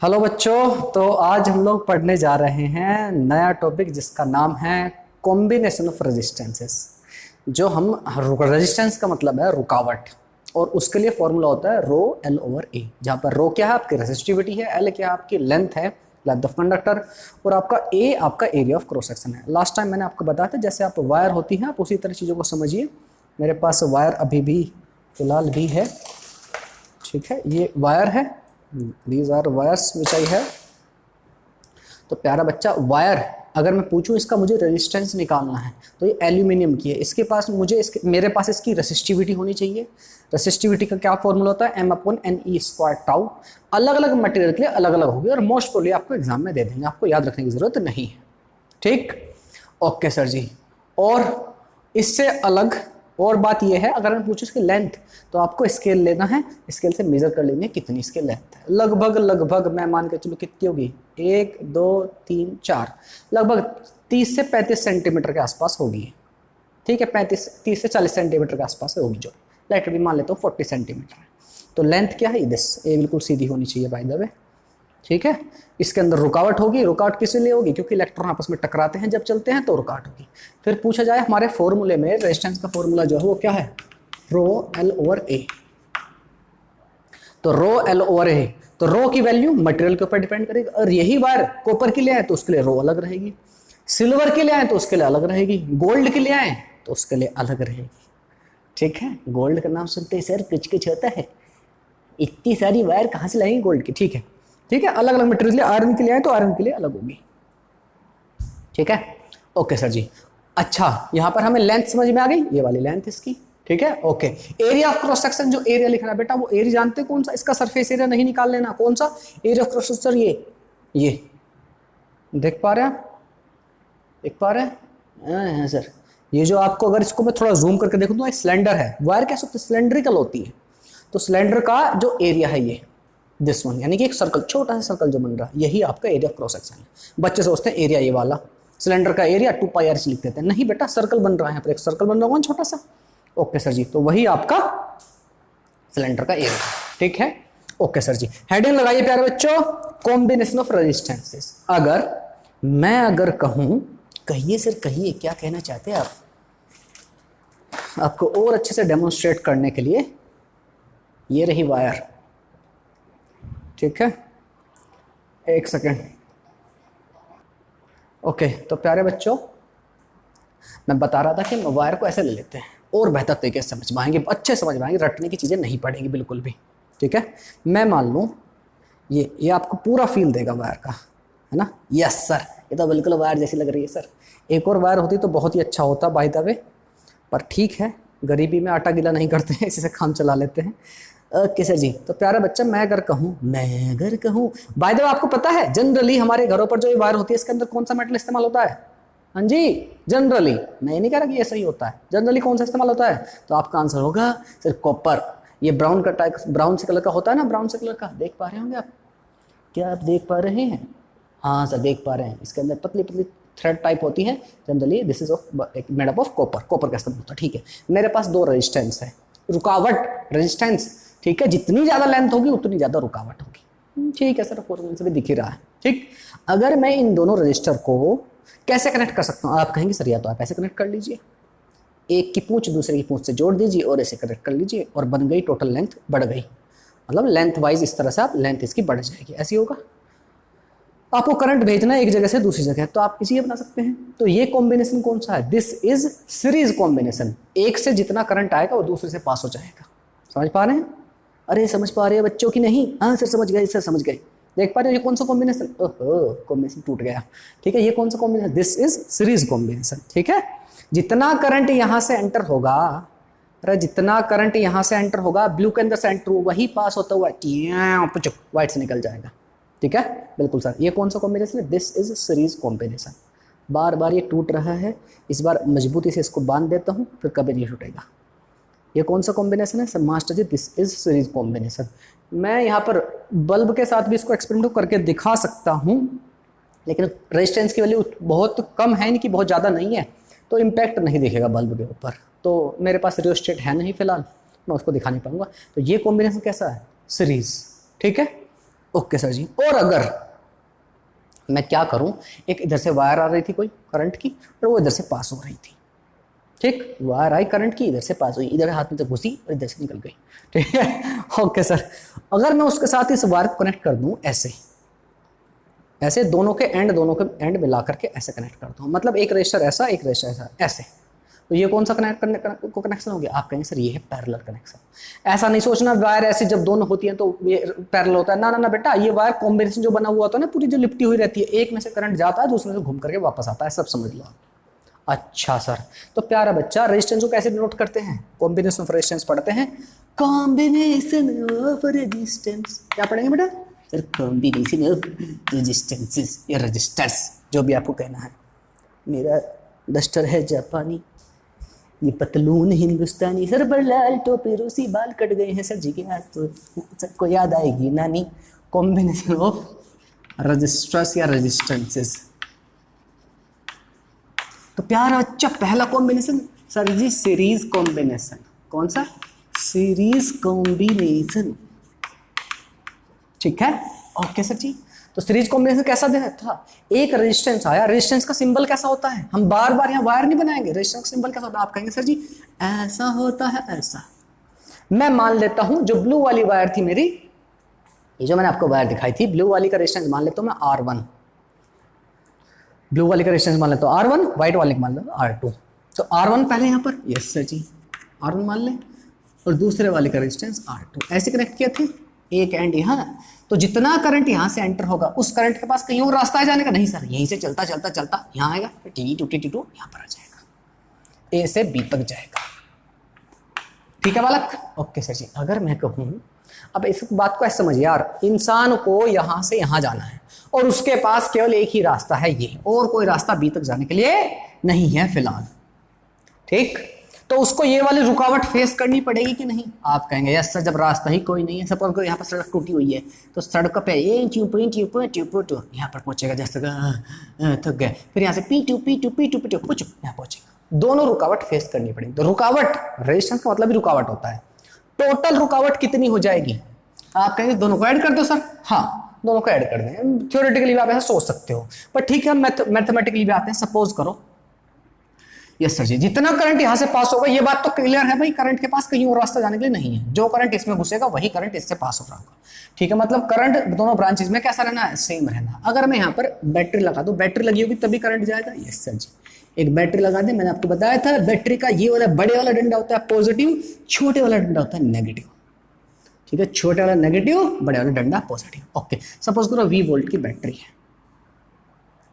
Hello बच्चों, तो आज हम लोग पढ़ने जा रहे हैं नया टॉपिक जिसका नाम है कॉम्बिनेशन ऑफ रेजिस्टेंसेस। जो हम रेजिस्टेंस का मतलब है रुकावट, और उसके लिए फॉर्मूला होता है रो एल ओवर ए, जहाँ पर रो क्या है आपकी रेजिस्टिविटी है, एल क्या है आपकी लेंथ है, लेंथ ऑफ कंडक्टर, और आपका ए आपका एरिया ऑफ क्रॉस सेक्शन है। लास्ट टाइम मैंने आपको बताया था जैसे आप वायर होती है आप उसी तरह चीज़ों को समझिए। मेरे पास वायर अभी भी फिलहाल भी है, ठीक है, ये वायर है, दीज आर वायर्स विच आई है। तो प्यारा बच्चा, वायर अगर मैं पूछूं इसका मुझे रेजिस्टेंस निकालना है तो ये एल्यूमिनियम की है, इसके पास मेरे पास इसकी रेसिस्टिविटी होनी चाहिए। रेसिस्टिविटी का क्या फॉर्मूला होता है, m upon n e square tau. अलग अलग मटेरियल के लिए अलग अलग होगी और मोस्ट प्रोबेबली आपको एग्जाम में दे देंगे, आपको याद रखने की जरूरत नहीं है। ठीक, ओके सर जी। और इससे अलग और बात यह है, अगर मैं पूछूं इसकी लेंथ तो आपको स्केल लेना है, स्केल से मेजर कर लेंगे कितनी इसकी लेंथ है। लगभग मैं मान के चलो कितनी होगी, 1 2 3 4, लगभग 30 से 35 सेंटीमीटर के आसपास होगी। ठीक है, 30 से 40 सेंटीमीटर के आसपास होगी, जो लाइटर भी मान लेता हूँ 40 सेंटीमीटर है। तो लेंथ क्या है, दिस ये बिल्कुल सीधी होनी चाहिए बाय द वे। ठीक है, इसके अंदर रुकावट होगी। रुकावट किस लिए होगी, क्योंकि इलेक्ट्रॉन आपस में टकराते हैं, जब चलते हैं तो रुकावट होगी। फिर पूछा जाए हमारे फॉर्मूले में रेजिस्टेंस का फॉर्मूला जो है वो क्या है, रो एल ओवर ए। तो रो एल ओवर ए, तो रो की वैल्यू मटेरियल के ऊपर डिपेंड करेगी, और यही वायर कॉपर के लिए आए तो उसके लिए रो अलग रहेगी, सिल्वर के लिए आए तो उसके लिए अलग रहेगी, गोल्ड के लिए आए तो उसके लिए अलग रहेगी। ठीक है, गोल्ड का नाम सुनते ही सर कुछ कुछ होता है, इतनी सारी वायर कहाँ से लाएंगे गोल्ड की। ठीक है, ठीक है, अलग अलग मटेरियल आयरन के लिए आए तो आयरन के लिए अलग होगी। ठीक है, ओके सर जी। अच्छा, यहां पर हमें लेंथ समझ में आ गई, ये वाली लेंथ इसकी। ठीक है, okay. Area of cross section, जो एरिया लिखना है बेटा वो एरिया जानते हैं कौन सा, इसका सरफेस एरिया नहीं निकाल लेना, कौन सा एरिया ऑफ क्रॉस सेक्शन, ये देख पा रहे हैं आप, देख पा रहे हैं हाँ सर। ये जो आपको, अगर इसको मैं थोड़ा जूम करके देखूं तो सिलेंडर है, वायर कैसे होती है, सिलेंड्रिकल होती है। तो सिलेंडर का जो एरिया है ये दिस वन, यानी कि एक सर्कल, छोटा सा सर्कल जो बन रहा है, यही आपका एरिया ऑफ क्रॉस सेक्शन है। बच्चे सोचते हैं एरिया ये वाला, सिलेंडर का एरिया 2 पाई आर लिख देते हैं, नहीं बेटा, सर्कल बन रहा है यहाँ पर, एक सर्कल बन रहा होगा छोटा सा। ओके सर जी, तो वही आपका सिलेंडर का एरिया। ठीक है, ओके सर जी। हेडिंग लगाइए प्यारे बच्चों, कॉम्बिनेशन ऑफ रेजिस्टेंसेस। अगर कहूं, कहिए सर कहिए, क्या कहना चाहते हैं आप, आपको और अच्छे से डेमोन्स्ट्रेट करने के लिए ये रही वायर। ठीक है, एक सेकेंड। ओके, तो प्यारे बच्चों मैं बता रहा था कि वायर को ऐसे ले लेते हैं और बेहतर तरीके से समझ पाएंगे, अच्छे समझ पाएंगे, रटने की चीज़ें नहीं पड़ेंगी बिल्कुल भी। ठीक है, मैं मान लूँ ये आपको पूरा फील देगा वायर का, है ना। यस सर, ये तो बिल्कुल वायर जैसी लग रही है सर। एक और वायर होती तो बहुत ही अच्छा होता बाय द वे, पर ठीक है, गरीबी में आटा गीला नहीं करते हैं, इसी से काम चला लेते हैं। ओके सर जी। तो प्यारा बच्चा, मैं अगर कहूँ बाय द वे, आपको पता है जनरली हमारे घरों पर जो ये वायर होती है इसके अंदर कौन सा मेटल इस्तेमाल होता है। हाँ जी, जनरली, मैं नहीं कह रहा कि ये सही होता है, जनरली कौन सा इस्तेमाल होता है, तो आपका आंसर होगा सर कॉपर। ये ब्राउन का टाइप, ब्राउन से कलर का होता है ना, ब्राउन से कलर का, देख पा रहे होंगे आप, क्या आप देख पा रहे हैं, हाँ सर देख पा रहे हैं। इसके अंदर पतली पतली थ्रेड टाइप होती है, generally this is made up of copper, copper का इस्तेमाल होता है। ठीक है, मेरे पास 2 रेजिस्टेंस है, रुकावट रेजिस्टेंस, ठीक है, जितनी ज़्यादा लेंथ होगी उतनी ज़्यादा रुकावट होगी। ठीक है सर, फॉर्मूले से भी दिख ही रहा है। ठीक, अगर मैं इन दोनों रजिस्टर को कैसे कनेक्ट कर सकता हूँ, आप कहेंगे सर या तो आप ऐसे कनेक्ट कर लीजिए, एक की पूंछ दूसरे की पूंछ से जोड़ दीजिए और ऐसे कनेक्ट कर लीजिए, और बन गई, टोटल लेंथ बढ़ गई, मतलब लेंथ वाइज इस तरह से आप लेंथ इसकी बढ़ जाएगी, ऐसी होगा। आपको करंट भेजना है एक जगह से दूसरी जगह, तो आप इसी बना सकते हैं। तो ये कॉम्बिनेशन कौन सा है, दिस इज सीरीज कॉम्बिनेशन। एक से जितना करंट आएगा वो दूसरे से पास हो जाएगा। समझ पा रहे हैं, अरे समझ पा रहे हैं बच्चों की नहीं, हाँ सर समझ गए, सर समझ गए, देख पा रहे हो ये कौन सा कॉम्बिनेशन, ओहो कॉम्बिनेशन टूट गया। ठीक है, ये कौन सा combination, this is series combination. ठीक है, जितना करंट यहां से एंटर होगा, अरे जितना करंट यहां से एंटर होगा, ब्लू के अंदर से एंटर वही पास होता हुआ व्हाइट से निकल जाएगा। ठीक है, बिल्कुल सर, ये कौन सा कॉम्बिनेशन है, दिस इज सीरीज कॉम्बिनेशन। बार बार ये टूट रहा है, इस बार मजबूती से इसको बांध देता हूँ, फिर कभी नहीं टूटेगा। ये कौन सा कॉम्बिनेशन है sir, master ji this is series combination. मैं यहाँ पर बल्ब के साथ भी इसको एक्सपेरिमेंट करके दिखा सकता हूँ, लेकिन रेजिस्टेंस की वैल्यू बहुत कम है, इनकी बहुत ज़्यादा नहीं है, तो इम्पैक्ट नहीं दिखेगा बल्ब के ऊपर। तो मेरे पास रियोस्टेट है नहीं फिलहाल, मैं उसको दिखा नहीं पाऊंगा। तो ये कॉम्बिनेशन कैसा है, सीरीज। ठीक है, ओके सर जी। और अगर मैं क्या करूं, एक इधर से वायर आ रही थी कोई करंट की और वो इधर से पास हो रही थी, ठीक, वायर आई करंट की, इधर से पास हुई, इधर हाथ में से घुसी और इधर से निकल गई, ठीक है। ओके सर, अगर मैं उसके साथ इस वायर को कनेक्ट कर दूं ऐसे, ऐसे दोनों के एंड मिला करके ऐसे कनेक्ट कर दूं, मतलब एक रेजिस्टर ऐसा, एक रेजिस्टर ऐसा, ऐसे, तो ये कौन सा कनेक्शन हो गया? आप कहेंगे सर ये है पैरेलल कनेक्शन। ऐसा नहीं सोचना वायर ऐसी जब दोनों होती हैं तो ये पैरेलल होता है, ना ना ना बेटा, ये वायर कॉम्बिनेशन जो बना हुआ होता है ना, पूरी जो लिपटी हुई रहती है, एक में से करंट जाता है दूसरे से घूम करके वापस आता है, सब समझ लो आप। अच्छा सर, तो प्यारा बच्चा रेजिस्टेंस को कैसे डिनोट करते हैं? कॉम्बिनेशन ऑफ रेजिस्टेंस पढ़ते हैं, कॉम्बिनेशन ऑफ रेजिस्टेंस। क्या पढ़ेंगे बेटा? सर कॉम्बिनेशन ऑफ रेजिस्टेंसेस या रजिस्टर्स, जो भी आपको कहना है। मेरा डस्टर है जापानी, ये पतलून हिंदुस्तानी, सर पर लाल टोपी, रूसी बाल कट गए हैं सर जी के हाथ, तो सबको याद आएगी नानी। कॉम्बिनेशन ऑफ रजिस्टर्स या रेजिस्टेंसेस। तो प्यारा बच्चा पहला कॉम्बिनेशन सर जी सीरीज कॉम्बिनेशन। कौन सा? सीरीज कॉम्बिनेशन, ठीक है। ओके सर जी, तो सीरीज कॉम्बिनेशन कैसा देना था? एक रेजिस्टेंस आया, रेजिस्टेंस का सिंबल कैसा होता है? हम बार बार यहाँ वायर नहीं बनाएंगे, रेजिस्टेंस का सिंबल कैसा होता है? आप कहेंगे सर जी ऐसा होता है, ऐसा। मैं मान लेता हूं जो ब्लू वाली वायर थी मेरी, ये जो मैंने आपको वायर दिखाई थी, ब्लू वाली का रेजिस्टेंस मान लेता हूं मैं R1, ब्लू वाली का रेजिस्टेंस मान लेता हूं R1, व्हाइट वाली मान लेता हूं R2। तो R1 पहले यहाँ पर, यस सर जी, R1 मान लें, और दूसरे वाले का रेजिस्टेंस R2, ऐसे कनेक्ट किए थे, एक एंड यहाँ। तो जितना करंट यहाँ से एंटर होगा, उस करंट के पास कहीं और रास्ता है जाने का? नहीं सर, यहीं से चलता चलता चलता यहाँ आएगा, T2 यहाँ पर आ जाएगा, A से B तक जाएगा, ठीक है बालक? ओके सर जी। अगर मैं कहूँ, अब इस बात को ऐसे समझिए यार, इंसान को यहाँ से यहाँ जाना है और उसके पास केवल एक ही रास्ता है ये, और कोई रास्ता B तक जाने के लिए नहीं है फिलहाल, ठीक। तो उसको ये वाली रुकावट फेस करनी पड़ेगी कि नहीं? आप कहेंगे यस सर, जब रास्ता ही कोई नहीं है, सपोज यहाँ पर सड़क टूटी हुई है, तो सड़क पे यहाँ पर पहुंचेगा, जैसे थक गए, फिर यहाँ से P2 यहाँ पहुंचेगा। दोनों रुकावट फेस करनी पड़ेगी। तो रुकावट, रेजिस्टेंस का मतलब ही रुकावट होता है। टोटल रुकावट कितनी हो जाएगी? आप कहेंगे दोनों को ऐड कर दो सर। हाँ, दोनों को ऐड कर दें। थ्योरेटिकली भी आप ऐसा सोच सकते हो, पर ठीक है, मैथमेटिकली भी आते हैं। सपोज करो, यस सर जी, जितना करंट यहां से पास होगा, ये बात तो क्लियर है भाई, करंट के पास कहीं और रास्ता जाने के लिए नहीं है, जो करंट इसमें घुसेगा वही करंट इससे पास हो रहा होगा, ठीक है। मतलब करंट दोनों ब्रांचेस में कैसा रहना है? सेम रहना। अगर मैं यहाँ पर बैटरी लगा दूं, बैटरी लगी होगी तभी करंट जाएगा, यस सर जी। एक बैटरी लगा दे, मैंने आपको बताया था बैटरी का ये वाला बड़े वाला डंडा होता है पॉजिटिव, छोटे वाला डंडा होता है नेगेटिव, ठीक है। छोटे वाला नेगेटिव, बड़े वाला डंडा पॉजिटिव। ओके, सपोज करो V वोल्ट की बैटरी है,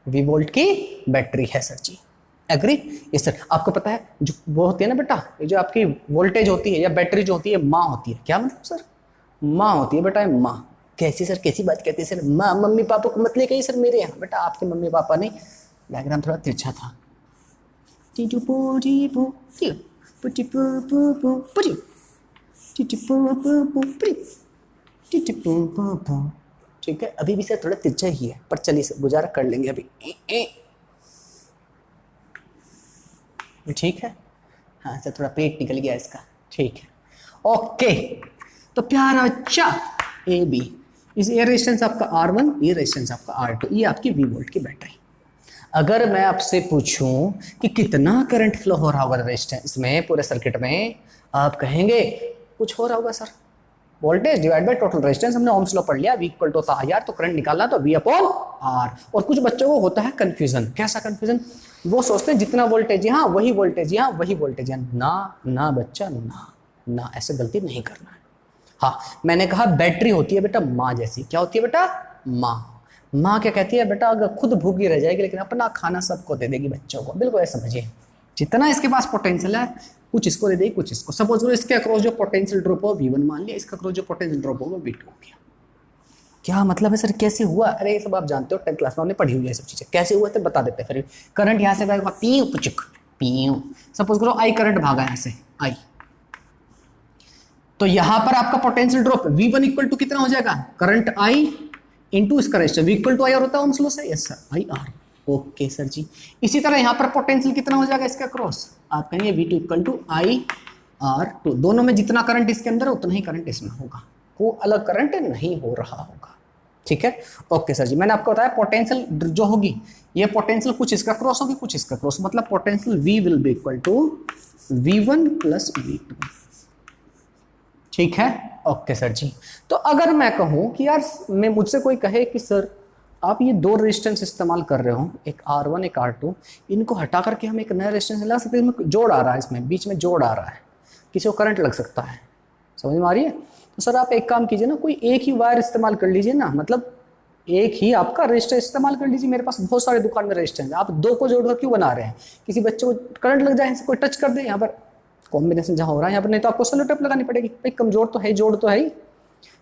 V वोल्ट की बैटरी है सर जी, एग्री? Yes sir. आपको पता है जो वो होती है ना बेटा, ये जो आपकी वोल्टेज होती है या बैटरी जो होती है, माँ होती है। क्या मतलब सर? माँ होती है बेटा, माँ। कैसी सर, कैसी बात कहते हैं सर? माँ मम्मी पापा को मत ले गई सर मेरे यहाँ। बेटा आपके मम्मी पापा नहीं, डायग्राम थोड़ा तिरछा था। ठीक है, अभी भी सर थोड़ा तिरछा ही है, पर चलिए सर गुजारा कर लेंगे अभी, ठीक है। हाँ सर, थोड़ा पेट निकल गया इसका, ठीक है। ओके, तो प्यारा बच्चा ए बी, इस ये रेजिस्टेंस आपका R1, ये रेजिस्टेंस आपका R2, ये आपकी V वोल्ट की बैटरी। अगर मैं आपसे पूछूं कि कितना करंट फ्लो हो रहा होगा रेजिस्टेंस में, पूरे सर्किट में, आप कहेंगे कुछ हो रहा होगा sir, voltage divide by total resistance. हमने ओम्स लॉ पढ़ लिया, V इक्वल टू होता है IR, तो करंट निकालना तो V अपॉन R। और कुछ बच्चों को होता है कंफ्यूजन। कैसा कंफ्यूजन? वो सोचते हैं जितना वोल्टेज यहाँ वही वोल्टेज यहाँ वही वोल्टेज यहाँ। ना ना बच्चा, ना ना, ऐसे गलती नहीं करना है। हाँ, मैंने कहा बैटरी होती है बेटा माँ जैसी। क्या होती है बेटा? माँ। माँ क्या कहती है बेटा? अगर खुद भूखी रह जाएगी लेकिन अपना खाना सबको दे देगी बच्चों को। बिल्कुल ऐसा समझिए, जितना इसके पास पोटेंशियल है, कुछ इसको दे देगी, कुछ इसको। सपोज करो इसके अक्रॉस जो पोटेंशियल ड्रॉप हो V1 मान लिया, इसका अक्रॉस जो पोटेंशियल ड्रॉप होगा V2 हो गया। क्या मतलब है सर, कैसे हुआ? अरे ये सब आप जानते हो, 10th क्लास में हमने पढ़ी हुई है सब चीजें। कैसे हुआ तो बता देते हैं। फिर करंट यहाँ से भागेगा पीऊ पुचुक पीऊ। सपोज करो I करंट भागा यहाँ से I, तो यहाँ पर आपका potential drop V1 equal to कितना हो जाएगा? करंट I इंटू इसका resistance, V equal to IR होता है ओम्स लॉ से। Yes sir, IR। Okay sir जी। इसी तरह यहाँ पर पोटेंशियल कितना हो जाएगा इसका क्रॉस? आप कहेंगे V2 इक्वल टू IR2। दोनों में जितना करंट इसके अंदर है उतना ही करंट इसमें होगा, कोई अलग करंट नहीं हो रहा होगा। ठीक है, ओके सर जी। मैंने आपको बताया पोटेंशियल जो होगी ये पोटेंशियल कुछ इसका क्रॉस होगी कुछ इसका क्रॉस, मतलब potential V will be equal to V1 plus V2। ठीक है, ओके सर जी। तो अगर मैं कहूं कि यार मैं मुझसे कोई कहे कि सर आप ये दो रेजिस्टेंस इस्तेमाल कर रहे हो, एक R1 एक R2, इनको हटा करके हम एक नया रेजिस्टेंस ला सकते हैं, इसमें जोड़ आ रहा है, इसमें बीच में जोड़ आ रहा है, किसी को करंट लग सकता है, समझ में आ रही है? तो सर आप एक काम कीजिए ना, कोई एक ही वायर इस्तेमाल कर लीजिए ना, मतलब एक ही आपका रजिस्टर इस्तेमाल कर लीजिए। मेरे पास बहुत सारे दुकान में रजिस्टर हैं, आप दो को जोड़कर क्यों बना रहे हैं? किसी बच्चे को करंट लग जाए, कोई टच कर दे यहाँ पर, कॉम्बिनेशन जहाँ हो रहा है यहाँ पर, नहीं तो आपको सेलो टेप लगानी पड़ेगी भाई, कमजोर तो है, जोड़ तो है ही।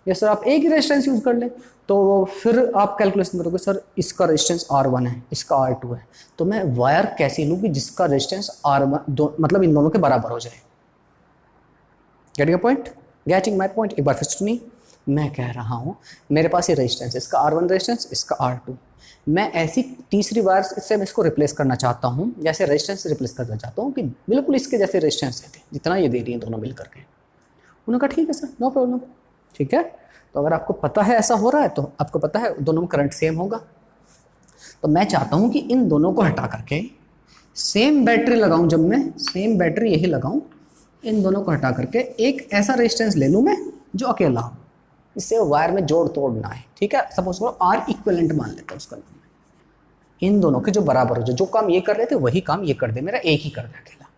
या सर आप एक ही रेजिस्टेंस यूज कर लें, तो फिर आप कैलकुलेशन करोगे सर इसका रेजिस्टेंस R1 है इसका R2 है, तो मैं वायर कैसे लूँ कि जिसका रेजिस्टेंस R1 मतलब इन दोनों के बराबर हो जाए। Getting a point, getting my point? एक बार फिर सुनिए, मैं कह रहा हूँ मेरे पास ये रेजिस्टेंस है, इसका R1 रेजिस्टेंस इसका R2, मैं ऐसी तीसरी वायर से मैं इसको रिप्लेस करना चाहता हूँ, जैसे रेजिस्टेंस से रिप्लेस करना चाहता हूँ कि बिल्कुल इसके जैसे रेजिस्टेंस थे जितना ये दे रही है दोनों मिल करके। उन्होंने कहा ठीक है सर, नो प्रॉब्लम। ठीक है, तो अगर आपको पता है ऐसा हो रहा है तो आपको पता है दोनों में करंट सेम होगा, तो मैं चाहता हूँ कि इन दोनों को हटा करके सेम बैटरी लगाऊं, जब मैं सेम बैटरी यही लगाऊं, इन दोनों को हटा करके एक ऐसा रेजिस्टेंस ले लूं मैं जो अकेला हो, इससे वायर में जोड़ तोड़ ना है। ठीक है, सपोज करो R इक्विवेलेंट मान लेता हूं उसका नाम, इन दोनों के जो बराबर हो जाए, जो काम ये कर रहे थे वही काम ये कर दे, मेरा एक ही कर दे अकेला,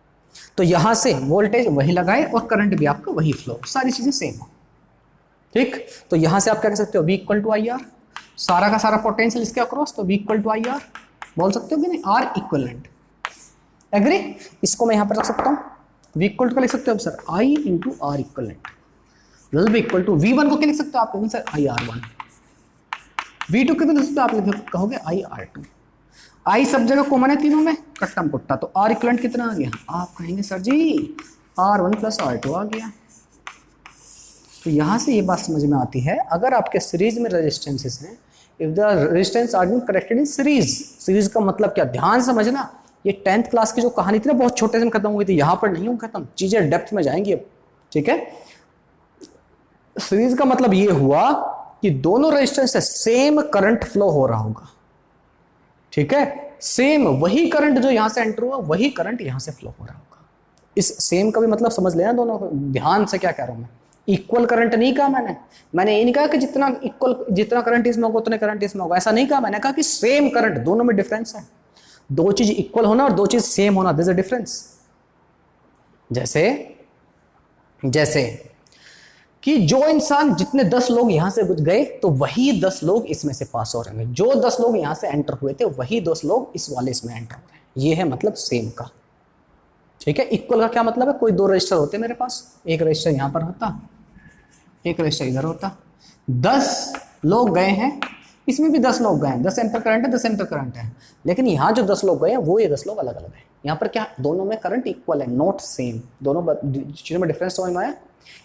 तो यहां से वोल्टेज वही लगाए और करंट भी आपका वही फ्लो, सारी चीजें सेम हो। ठीक, तो यहां से आप क्या कह सकते हो, V equal to I R, सारा का सारा पोटेंशियल इसके अक्रॉस, तो V equal to I R बोल सकते हो कि नहीं, R इक्विवेलेंट। एग्री? इसको मैं यहां पर रख सकता हूं, V इक्वल टू का लिख सकते हो sir I into R equivalent will be equal to, V1 को क्या लिख सकते हो आप सर IR1, V2 कितना लिख सकते हो आप, कहोगे IR2। I सब जगह कॉमन है तीनों में, कट्टम कुट्टा, तो R इक्विवेलेंट कितना आ गया, आप कहेंगे सर जी R1 प्लस R2 आ गया। तो यहां से ये बात समझ में आती है, अगर आपके सीरीज में रेजिस्टेंसेस हैं, if the resistance R being connected in series, series का मतलब क्या, ध्यान समझना, ये 10th क्लास की जो कहानी थी ना बहुत छोटे से खत्म हुई थी, यहां पर नहीं हो खत्म, चीजें डेप्थ में जाएंगी अब। ठीक है, सीरीज का मतलब ये हुआ कि दोनों रेजिस्टेंस से सेम करंट फ्लो हो रहा होगा। ठीक है, सेम वही करंट जो यहां से एंटर हुआ वही करंट यहां से फ्लो हो रहा होगा। इस सेम का भी मतलब समझ लेना दोनों, ध्यान से क्या कह रहा हूं मैं, इक्वल करंट नहीं कहा मैंने ये नहीं कहा कि जितना करंट इसमें होगा उतने करंट इसमें होगा, ऐसा नहीं कहा, मैंने कहा कि सेम करंट, दोनों में डिफरेंस है, दो चीज इक्वल होना और दो चीज सेम होना, देयर इज अ डिफरेंस। जैसे कि जो इंसान, जितने 10 लोग यहां से गए तो वही 10 लोग इसमें से पास हो रहेंगे, जो 10 लोग यहां से एंटर हुए थे वही 10 लोग इस वाले इसमें एंटर हो रहे हैं, ये है मतलब सेम का। ठीक है, इक्वल का क्या मतलब है, कोई दो रजिस्टर होते मेरे पास, एक रजिस्टर यहां पर होता, एक रजिस्टर इधर होता, 10 लोग गए हैं, इसमें भी 10 लोग गए हैं, 10 एम्पर करंट है, 10 एम्पर करंट है, लेकिन यहाँ जो 10 लोग गए हैं वो ये 10 लोग अलग अलग हैं। यहाँ पर क्या, दोनों में करंट इक्वल है, नॉट सेम, दोनों चीजों में डिफरेंस समझ में आया।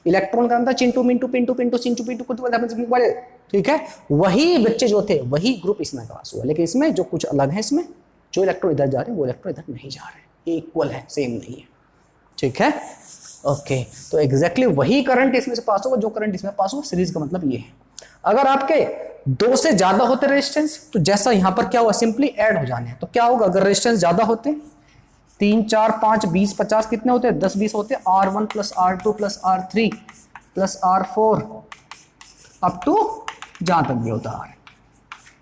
इलेक्ट्रॉन का अंदर चिंटू मिंटू पिंटू पिंटू चिंटू पिंटू बड़े, ठीक है, वही बच्चे जो थे वही ग्रुप इसमें पास हुआ, लेकिन इसमें जो कुछ अलग है, इसमें जो इलेक्ट्रॉन इधर जा रहे हैं वो इलेक्ट्रॉन इधर नहीं जा रहे, ये इक्वल है, सेम नहीं है। ठीक है, ओके, तो एग्जैक्टली वही करंट इसमें से पास होगा जो करंट इसमें पास होगा, सीरीज का मतलब ये है। अगर आपके दो से ज्यादा होते रेजिस्टेंस, तो जैसा यहां पर क्या हुआ, सिंपली ऐड हो जाने हैं, तो क्या होगा, अगर रेजिस्टेंस ज्यादा होते, 3 4 5 20 50 कितने होते, 10 20 होते, R1 plus R2 plus R3 plus R4 up to जहां तक भी होता है।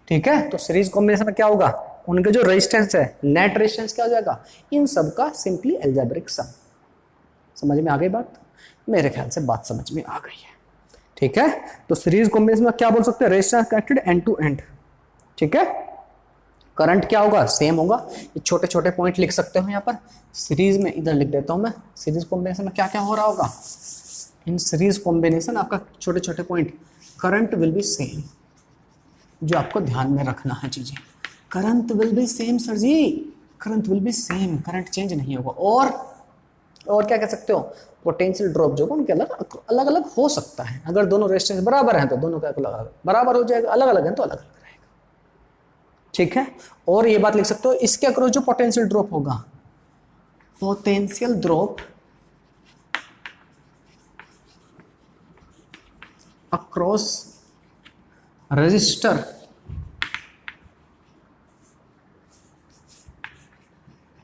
ठीक है, तो सीरीज कॉम्बिनेशन में क्या होगा, उनके जो रेजिस्टेंस है, नेट रेजिस्टेंस क्या हो जाएगा, इन सब का सिंपली एल्जेब्रिक सम। समझ में आ गई बात? मेरे ख्याल से बात समझ में आ गई है। ठीक है, तो सीरीज कॉम्बिनेशन में क्या बोल सकते हैं, resistance connected end to end. ठीक है, करंट क्या होगा, सेम होगा, ये छोटे छोटे पॉइंट लिख सकते हो यहाँ पर, सीरीज में इधर लिख देता हूं मैं, सीरीज कॉम्बिनेशन में क्या क्या हो रहा होगा, इन सीरीज कॉम्बिनेशन आपका छोटे छोटे point, current will be same, जो आपको ध्यान में रखना है चीजें, current will be same sir ji, current will be same, current change नहीं होगा। और क्या कह सकते हो, पोटेंशियल ड्रॉप जो उनके अलग अलग हो सकता है, अगर दोनों रेजिस्टेंस बराबर हैं तो दोनों का अलग बराबर हो जाएगा, अलग अलग हैं तो अलग अलग रहेगा। ठीक है, और ये बात लिख सकते हो, इसके अक्रॉस जो पोटेंशियल ड्रॉप होगा, पोटेंशियल ड्रॉप अक्रॉस रजिस्टर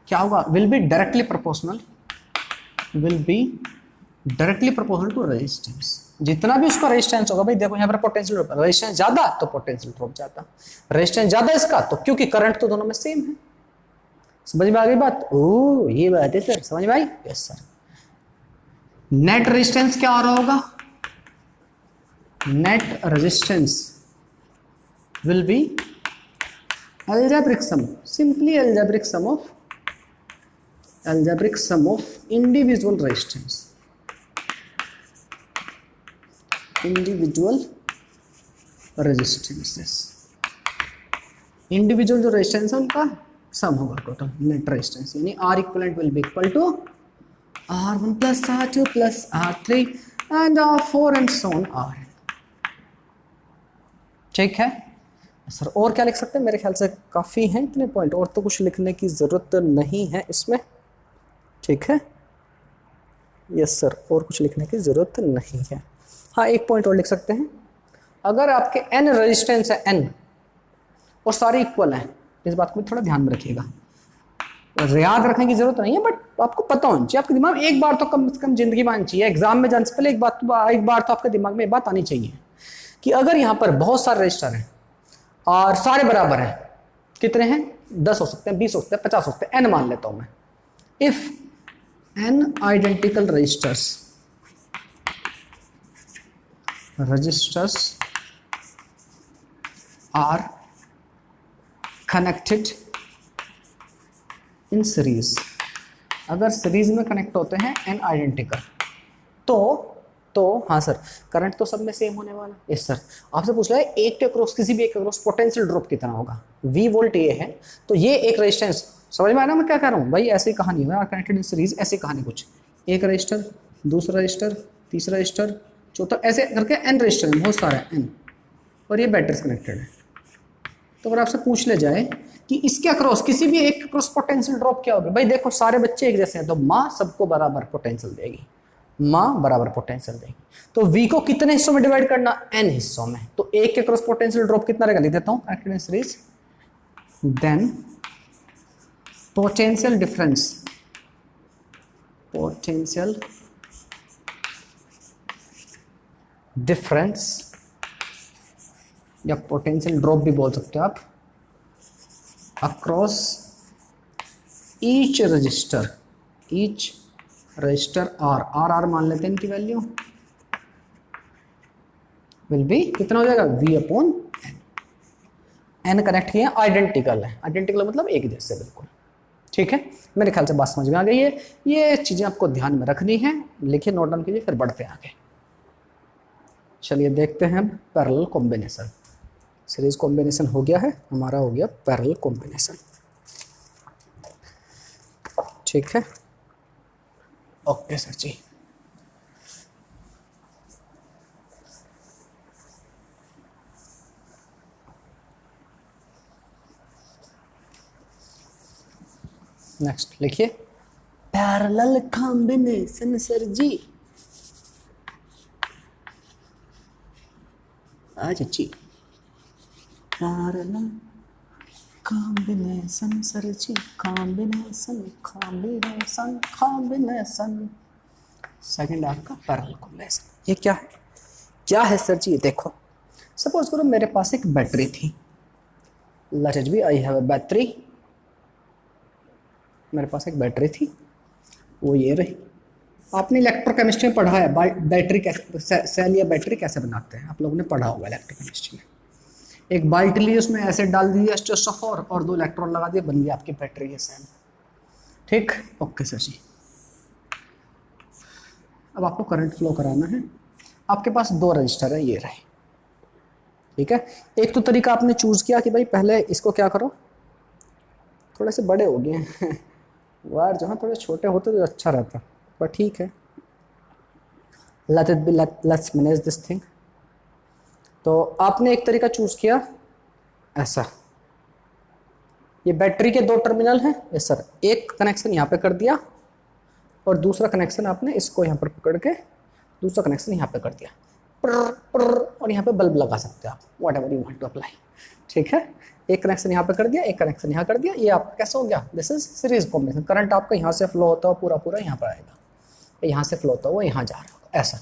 क्या होगा, will be directly proportional, will be directly proportional to resistance. जितना भी उसका रेजिस्टेंस होगा, भाई देखो यहाँ पर पोटेंशियल ड्रॉप, रेजिस्टेंस ज्यादा तो पोटेंशियल ड्रॉप ज्यादा, रेजिस्टेंस ज्यादा इसका तो क्योंकि करंट तो दोनों में सेम है। समझ में आ गई बात? ओ ये बात है सर, समझ में आई? Yes sir. नेट रेजिस्टेंस क्या आ रहा होगा, net resistance will be algebraic sum, simply algebraic sum of individual resistance, individual resistances, individual जो रेजिस्टेंस है उनका सम होगा टोटल नेट रेजिस्टेंस, यानी R equivalent will be equal to R1 plus R2 plus R3 and R4 and so on R। ठीक है sir. और क्या लिख सकते हैं? मेरे ख्याल से काफ़ी हैं इतने पॉइंट, और तो कुछ लिखने की ज़रूरत नहीं है इसमें। ठीक है, यस सर, और कुछ लिखने की ज़रूरत नहीं है। हाँ एक पॉइंट और लिख सकते हैं, अगर आपके n रेजिस्टेंस है n और सारे इक्वल हैं, इस बात को भी थोड़ा ध्यान में रखिएगा। याद रखने की ज़रूरत नहीं है बट आपको पता होना चाहिए, आपके दिमाग में एक बार तो कम से कम जिंदगी में आनी चाहिए, एग्जाम में जाने से पहले एक बार तो आपके दिमाग में ये बात आनी चाहिए कि अगर यहाँ पर बहुत सारे रजिस्टर हैं और सारे बराबर हैं, कितने हैं? 10 हो सकते हैं, 20 हो सकते हैं, 50 हो सकते हैं, n मान लेता हूं मैं। If n identical resistors are connected in series, अगर सीरीज में कनेक्ट होते हैं n आइडेंटिकल, तो हाँ सर करंट तो सब में सेम होने वाला। Yes sir. आपसे पूछ रहा है एक के अक्रॉस, किसी भी एक के अक्रॉस पोटेंशियल ड्रॉप कितना होगा, V वोल्ट ये है तो ये एक रेजिस्टेंस, समझ में आ रहा है मैं क्या कह रहा हूँ भाई? ऐसी कहानी है कनेक्टेड इन सीरीज, ऐसी कहानी कुछ, एक रजिस्टर, दूसरा रजिस्टर, तीसरा रजिस्टर, चौथा, ऐसे करके n रजिस्टर है, बहुत सारा n, और ये बैटरीज कनेक्टेड है। तो अगर आपसे पूछ ले जाए कि इसके अक्रॉस, किसी भी एक अक्रॉस पोटेंशियल ड्रॉप क्या होगा, भाई देखो सारे बच्चे एक जैसे हैं तो माँ सबको बराबर पोटेंशियल देगी, माँ बराबर पोटेंशियल देगी। तो V को कितने हिस्सों में डिवाइड करना? n हिस्सों में। तो एक के क्रॉस पोटेंशियल ड्रॉप कितना रहेगा, लिख देता हूं, connected in series, then potential difference या पोटेंशियल ड्रॉप भी बोल सकते हो आप, अक्रॉस ईच रजिस्टर R मान लेते हैं इनकी वैल्यू, विल बी कितना हो जाएगा? V अपॉन n कनेक्ट किए आइडेंटिकल है, आइडेंटिकल मतलब एक जैसे बिल्कुल। ठीक है, मेरे ख्याल से बात समझ में आ गई है। ये चीजें आपको ध्यान में रखनी है, लिखिए, नोट डाउन कीजिए, फिर बढ़ते हैं आगे। चलिए देखते हैं पैरेलल कॉम्बिनेशन। सीरीज कॉम्बिनेशन हो गया है हमारा, हो गया पैरेलल कॉम्बिनेशन। ठीक है, ओके सर जी। नेक्स्ट लिखिए पैरेलल कॉम्बिनेशन सर जी। आज अच्छी पैरेलल कॉम्बिनेशन सर जी, कॉम्बिनेशन सेकंड आपका पैरेलल कॉम्बिनेशन। ये क्या है? क्या है सर जी? देखो सपोज करो मेरे पास एक बैटरी थी, let it be I have a battery, मेरे पास एक बैटरी थी, वो ये रही। आपने इलेक्ट्रोकेमिस्ट्री में पढ़ा है बैटरी कैसे, सेल या बैटरी कैसे बनाते हैं, आप लोगों ने पढ़ा होगा इलेक्ट्रोकेमिस्ट्री में। एक बाल्टी ली, उसमें एसिड डाल दिया H2SO4 और 2 इलेक्ट्रॉन लगा दिए, बन गई आपकी बैटरी या सेल। ठीक, ओके सर जी। अब आपको करंट फ्लो कराना है, आपके पास 2 रजिस्टर है, ये रहे। ठीक है, एक तो तरीका आपने चूज किया कि भाई पहले इसको क्या करो, थोड़े से बड़े हो गए हैं वायर, जहाँ थोड़े छोटे होते तो अच्छा रहता, पर ठीक है, लेट्स मैनेज दिस थिंग। तो आपने एक तरीका चूज किया ऐसा, ये बैटरी के 2 टर्मिनल हैं, यस सर, एक कनेक्शन यहाँ पे कर दिया और दूसरा कनेक्शन आपने इसको यहाँ पर पकड़ के दूसरा कनेक्शन यहाँ पे कर दिया। और यहाँ पे बल्ब लगा सकते हो आप, whatever you want to apply. ठीक है, एक कनेक्शन यहाँ पे कर दिया, एक कनेक्शन यहाँ कर दिया, ये आपका कैसा हो गया, this is series combination. Current आपका यहाँ से फ्लो होता है पूरा पूरा यहाँ पर आएगा, यहाँ से फ्लो होता है वो यहाँ जा रहा होगा ऐसा।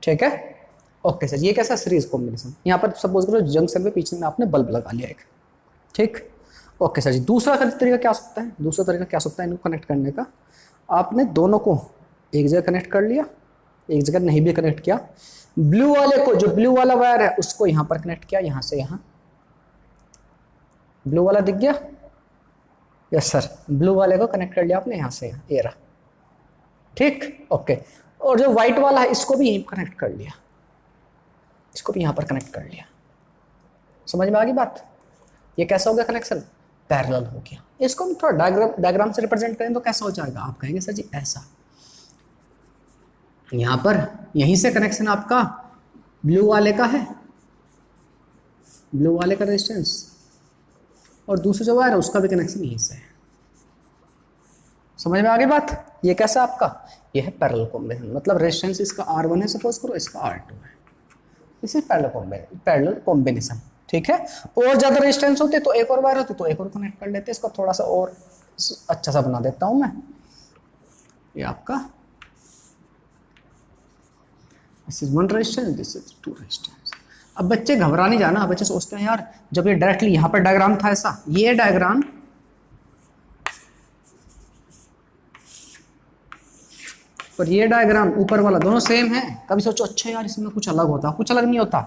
ठीक है, ओके सर, ये कैसा सीरीज कॉम्बिनेशन। यहाँ पर सपोज करो जंक्शन पे पीछे में आपने बल्ब लगा लिया एक। ठीक, ओके सर जी। दूसरा तरीका क्या हो सकता है, दूसरा तरीका क्या हो सकता है इनको कनेक्ट करने का, आपने दोनों को एक जगह कनेक्ट कर लिया, एक जगह नहीं भी कनेक्ट किया, ब्लू वाले को, जो ब्लू वाला वायर है उसको यहाँ पर कनेक्ट किया, यहाँ से यहाँ, ब्लू वाला दिख गया, यस सर, ब्लू वाले को कनेक्ट कर लिया आपने यहाँ से यहाँ, ये रहा। ठीक, ओके, और जो व्हाइट वाला है इसको भी यहीं कनेक्ट कर लिया, इसको भी यहाँ पर कनेक्ट कर लिया। समझ में आ गई बात, ये कैसा हो गया कनेक्शन, पैरेलल हो गया। इसको हम थोड़ा डायग्राम से रिप्रेजेंट करें तो कैसा हो जाएगा, आप कहेंगे सर जी ऐसा, यहाँ पर यहीं से कनेक्शन आपका ब्लू वाले का है, ब्लू वाले का रेजिस्टेंस, और दूसरा जो वायर है उसका भी कनेक्शन यहीं से है। समझ में आ गई बात, ये कैसा आपका, ये है पैरेलल कॉम्बिनेशन। मतलब रेजिस्टेंस इसका R1 है सपोज करो, इसका R2 है, इस पैरेलल कॉम्बिनेशन। ठीक है, और ज्यादा रेजिस्टेंस होते तो एक और वायर होती तो एक और कनेक्ट कर लेते, इसको थोड़ा सा और अच्छा सा बना देता हूं मैं, ये आपका this is 1 resistance, this is 2 resistance. अब बच्चे घबरा नहीं जाना, बच्चे सोचते हैं यार जब ये डायरेक्टली यहाँ पर डायग्राम था ऐसा, ये डायग्राम और ये डायग्राम ऊपर वाला दोनों सेम है, कभी सोचो अच्छा यार इसमें कुछ अलग होता, कुछ अलग नहीं होता।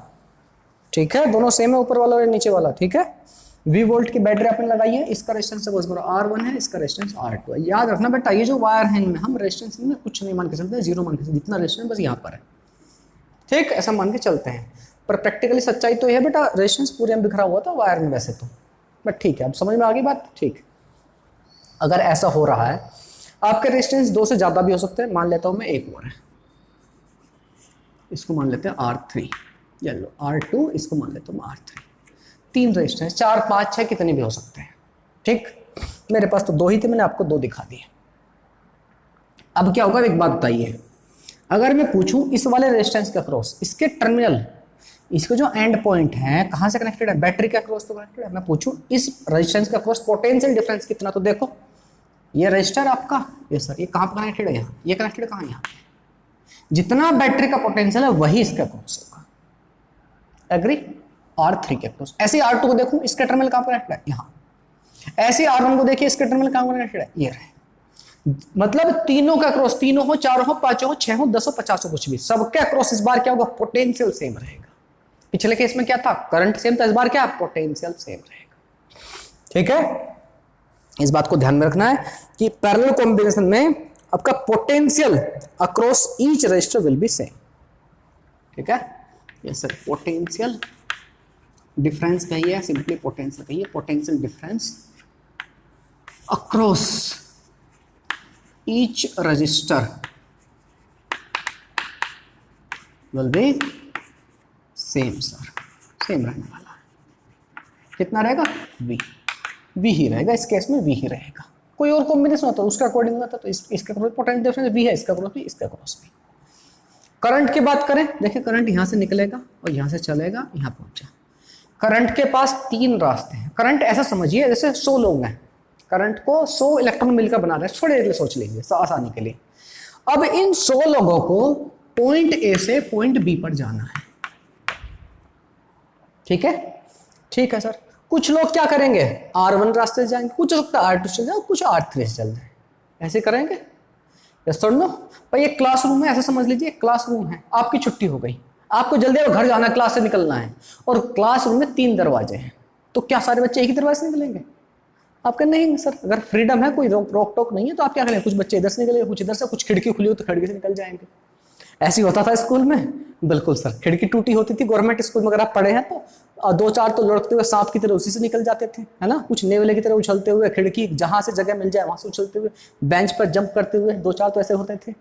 ठीक है, दोनों सेम है, ऊपर वाला और नीचे वाला। ठीक है, V वोल्ट की बैटरी आपने लगाई है, इसका रेजिस्टेंस सपोज करो R1 है, इसका रेजिस्टेंस R2 है। याद रखना बेटा ये जो वायर है इनमें हम रेजिस्टेंस में कुछ नहीं मान के चलते, 0 मान के चलते, जितना रेजिस्टेंस बस यहाँ पर है। ठीक, ऐसा मान के चलते हैं, पर प्रैक्टिकली सच्चाई तो है बेटा रेजिस्टेंस पूरे में बिखरा हुआ था वायर में वैसे तो, बट ठीक है, अब समझ में आ गई बात। ठीक, अगर ऐसा हो रहा है आपके रेजिस्टेंस 2 से ज्यादा भी हो सकते हैं, मान लेता हूं मैं एक और है, इसको मान लेते हैं R3, या लो R2, इसको मान लेता हूं R3, 3 रेजिस्टेंस, 4 5 6 कितने भी हो सकते हैं। ठीक, मेरे पास तो 2 ही थे, मैंने आपको 2 दिखा दिए। अब क्या होगा, एक बात बताइए, अगर मैं पूछूं इस वाले रेजिस्टेंस के अक्रॉस, इसके टर्मिनल, इसके जो एंड पॉइंट है कहां से कनेक्टेड है, बैटरी के अक्रॉस तो कनेक्टेड है, मैं पूछूं इस रेजिस्टेंस के अक्रॉस पोटेंशियल डिफरेंस कितना, तो देखो ये रजिस्टर आपका, ये सर ये कहां पर कनेक्टेड है, यहाँ, ये कनेक्टेड कहां, यहाँ, जितना बैटरी का पोटेंशियल है वही इसके अक्रॉस होगा। एग्री, R3 के अक्रॉस। ऐसे R2 को देखूं इसके टर्मिनल कहां पर कनेक्टेड है, यहाँ। ऐसे R1 को देखिए इसके टर्मिनल कहां पर कनेक्टेड है, ये रहे। मतलब तीनों का अक्रॉस, तीनों हो, 4 हो, 5 हो, 6 हो, 10 हो, 50 हो, कुछ भी, सबके अक्रॉस इस बार क्या होगा, पोटेंशियल सेम रहेगा। पिछले केस में क्या था, करंट सेम था, इस बार क्या, पोटेंशियल सेम रहेगा। ठीक है, इस बात को ध्यान में रखना है कि पैरेलल कॉम्बिनेशन में आपका potential across each resistor will be same. ठीक है, यस सर, पोटेंशियल डिफरेंस कहिए, सिंपली पोटेंशियल कहिए, potential difference across each resistor will be same sir, same रहने वाला है। कितना रहेगा, V ही रहेगा, इस केस में V ही रहेगा। कोई और कॉम्बिनेशन होता है उसके अकॉर्डिंग होता तो इसके अक्रॉस पोटेंशियल डिफरेंस V है, इसका अक्रॉस भी, इसका अक्रॉस भी। करंट की बात करें, देखिए करंट यहां से निकलेगा और यहां से चलेगा, यहां पहुंचा। करंट के पास 3 रास्ते हैं। करंट ऐसा समझिए जैसे 100 लोग हैं, करंट को 100 इलेक्ट्रॉन मिलकर बना रहे हैं, थोड़ी देर सोच लीजिए आसानी के लिए। अब इन 100 लोगों को पॉइंट A से पॉइंट B पर जाना है। ठीक है, ठीक है सर। कुछ लोग क्या करेंगे, R1 रास्ते से जाएंगे, कुछ लोग R2 से जाएंगे, कुछ R3 से चल जाए, ऐसे करेंगे। यस सर नो भाई, एक क्लासरूम है, ऐसा समझ लीजिए क्लासरूम है, आपकी छुट्टी हो गई, आपको जल्दी घर जाना है, क्लास से निकलना है, और क्लासरूम में 3 दरवाजे हैं, तो क्या सारे बच्चे एक ही दरवाजे से निकलेंगे? आप कहें नहीं सर, अगर फ्रीडम है, कोई रोक टोक नहीं है, तो आप क्या करेंगे, कुछ बच्चे इधर से निकलेंगे, कुछ इधर से, कुछ खिड़की खुली हो तो खिड़की से निकल जाएंगे। ऐसी होता था स्कूल में, बिल्कुल सर, खिड़की टूटी होती थी गवर्नमेंट स्कूल में, अगर आप पढ़े हैं तो 2-4 तो लुढ़कते हुए सांप की तरह उसी से निकल जाते थे, है ना, कुछ नेवले की तरह उछलते हुए, खिड़की जहां से जगह मिल जाए वहां से उछलते हुए, बेंच पर जंप करते हुए, 2-4 तो ऐसे होते थे,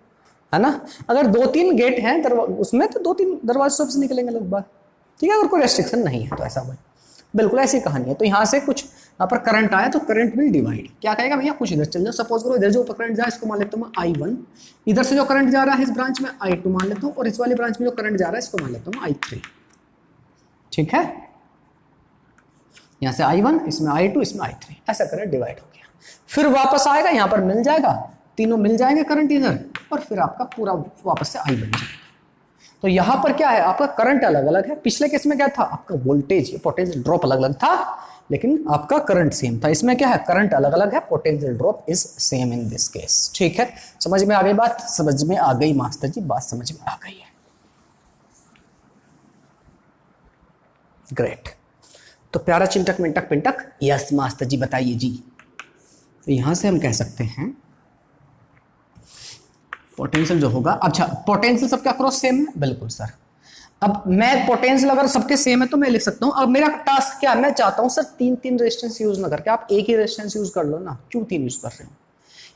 है ना। अगर 2-3 गेट हैं उसमें तो 2-3 दरवाजे सब से निकलेंगे लोग बाहर। ठीक है, अगर कोई रेस्ट्रिक्शन नहीं है तो ऐसा हुआ, बिल्कुल ऐसी कहानी है। तो यहाँ से कुछ यहाँ पर करंट आया तो करंट विल डिवाइड, क्या कहेगा भैया कुछ इधर चल जाओ, सपोज करो इधर जो करंट जा रहा है इसको मान लेता हूँ मैं I1, इधर से जो करंट जा रहा है इस ब्रांच में I2 मान लेता हूँ, और इस वाली ब्रांच में जो करंट जा रहा है इसको मान लेता हूँ I3। ठीक है, यहाँ से I1, इसमें I2, इसमें I3, ऐसा करंट डिवाइड हो गया। फिर वापस आएगा यहाँ पर मिल जाएगा, तीनों मिल जाएंगे करंट इधर, और फिर आपका पूरा वापस से I बन जाएगा। तो यहाँ पर क्या है, आपका करंट अलग अलग है। पिछले केस में क्या था, आपका वोल्टेज पोटेंशियल ड्रॉप अलग अलग था, लेकिन आपका करंट सेम था। इसमें क्या है, करंट अलग अलग है, potential drop is same in this case. ठीक है, समझ में आ गई बात? समझ में आ गई मास्टर जी, बात समझ में आ गई है। ग्रेट। तो प्यारा चिंटक मिंटक पिंटक, यस मास्टर जी बताइए जी। तो यहां से हम कह सकते हैं पोटेंशियल जो होगा, अच्छा पोटेंशियल सबके अक्रॉस सेम है, बिल्कुल सर। अब मैं पोटेंशियल अगर सबके सेम है तो मैं लिख सकता हूं, अब मेरा टास्क क्या है, मैं चाहता हूं सर तीन तीन रेजिस्टेंस यूज ना करके आप एक ही रेजिस्टेंस यूज कर लो ना। क्यों तीन यूज कर रहे हो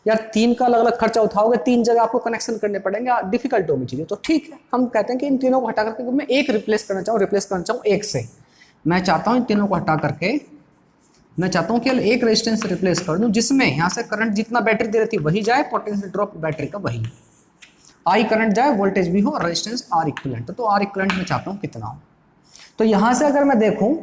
यार, तीन का अलग अलग खर्चा उठाओगे, तीन जगह आपको कनेक्शन करने पड़ेंगे, डिफिकल्ट होगी चीजें। तो ठीक है, हम कहते हैं कि इन तीनों को हटा करके मैं एक रिप्लेस करना चाहूँ एक से। मैं चाहता हूं इन तीनों को हटा करके मैं चाहता हूं कि एक रेजिस्टेंस रिप्लेस कर दूं, जिसमें यहां से करंट जितना बैटरी दे रही थी वही जाए, पोटेंशियल ड्रॉप बैटरी का वही, आई करंट जाए, वोल्टेज भी हो, और रेजिस्टेंस आर इक्विवेलेंट। तो आर इक्विवेलेंट मैं चाहता हूं कितना हो। तो यहां से अगर मैं देखूं,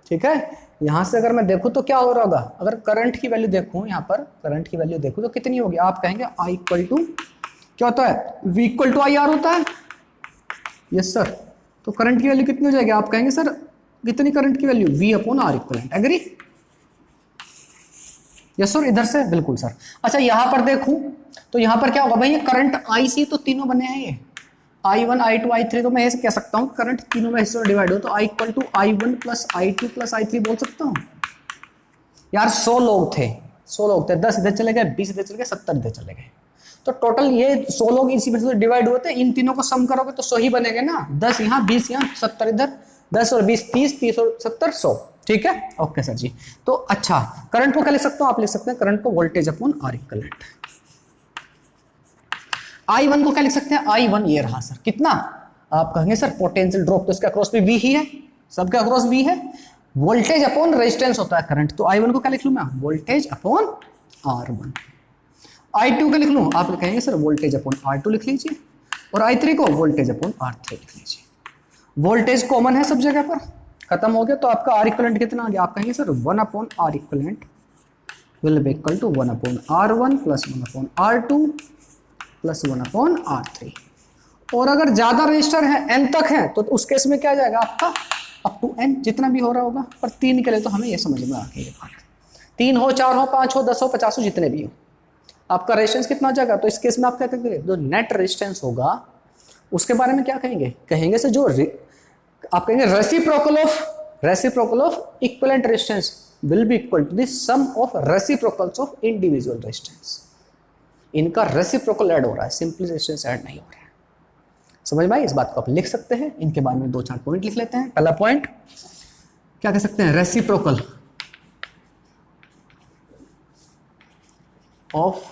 ठीक है, यहां से अगर मैं देखूं तो क्या हो रहा होगा, अगर करंट की वैल्यू देखूं, यहां पर करंट की वैल्यू देखूं तो कितनी होगी, आप कहेंगे आई इक्वल टू क्या होता है, V equal to I R होता है। Yes sir. तो करंट की वैल्यू कितनी हो जाएगी, आप कहेंगे सर कितनी करंट की value, V upon R equivalent. Agree? Yes sir, इधर से बिल्कुल सर। अच्छा यहां पर देखूं तो यहां पर क्या होगा भाई, ये करंट आई सी तो तीनों बने हैं, ये I1 I2 I3, तो मैं ऐसे कह सकता हूं करंट तीनों में हिस्से में डिवाइड हो तो I equal to I1 plus I2 plus I3 बोल सकता हूं। यार 100 लोग थे, 100 लोग थे, 10 इधर चले गए, 20 इधर चले गए, 70 इधर चले गए, तो टोटल ये 100 लोग इसी में से डिवाइड हुए थे। इन तीनों को सम करोगे तो 100 ही बनेंगे ना, 10 यहाँ 20 यहाँ 70 इधर, 10 और 20 30, 30 और 70 100। ठीक है, ओके सर जी। तो अच्छा करंट को क्या लिख सकता हूं, आप लिख सकते हैं करंट को voltage upon R equivalent. I1 को क्या लिख सकते हैं, I1 ये रहा सर, कितना, आप कहेंगे सर पोटेंशियल ड्रॉप तो इसके अक्रॉस भी V ही है, सबके अक्रॉस V है, वोल्टेज अपॉन रेजिस्टेंस होता है करंट, तो I1 को क्या लिख लूं मैं, वोल्टेज अपॉन R1। I2 का लिख लूं, आप कहेंगे सर वोल्टेज अपॉन R2 लिख लीजिए, और I3 को वोल्टेज अपॉन R3 लिख लीजिए। वोल्टेज कॉमन है सब जगह पर, खत्म हो गया, तो आपका R इक्विवेलेंट कितना आ गया, आप कहेंगे sir 1 upon R equivalent will be equal to 1 upon R1 plus 1 upon R2 plus 1 upon R3। और अगर ज्यादा रजिस्टर है n तक है तो उस केस में क्या जाएगा आपका अप टू n, जितना भी हो रहा होगा। पर 3 के लिए तो हमें ये समझ में आ गई ये बात, 3 हो 4 हो 5 हो 10 हो 50 हो जितने भी हो, आपका रेजिस्टेंस कितना हो जाएगा। तो इस केस में आप क्या कहेंगे, जो नेट रेजिस्टेंस होगा उसके बारे में क्या कहेंगे, कहेंगे से जो आप कहेंगे reciprocal of equivalent resistance will be equal to the sum of reciprocals of individual resistance. इनका रेसिप्रोकल ऐड हो रहा है, सिंपली रेजिस्टेंस ऐड नहीं हो रहा है। समझ में आई? इस बात को आप लिख सकते हैं, इनके बारे में 2-4 पॉइंट लिख लेते हैं। पहला पॉइंट क्या कह सकते हैं, reciprocal of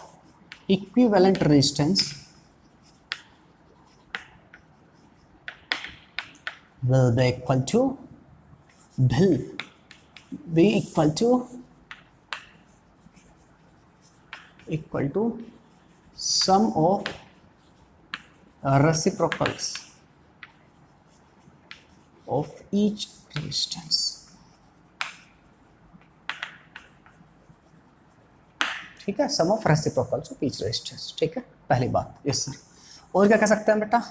equivalent resistance will be equal to sum of reciprocals of each resistance। ठीक है, sum of reciprocals of each resistance. ठीक है, पहली बात। Yes sir. और क्या कह सकते हैं बेटा,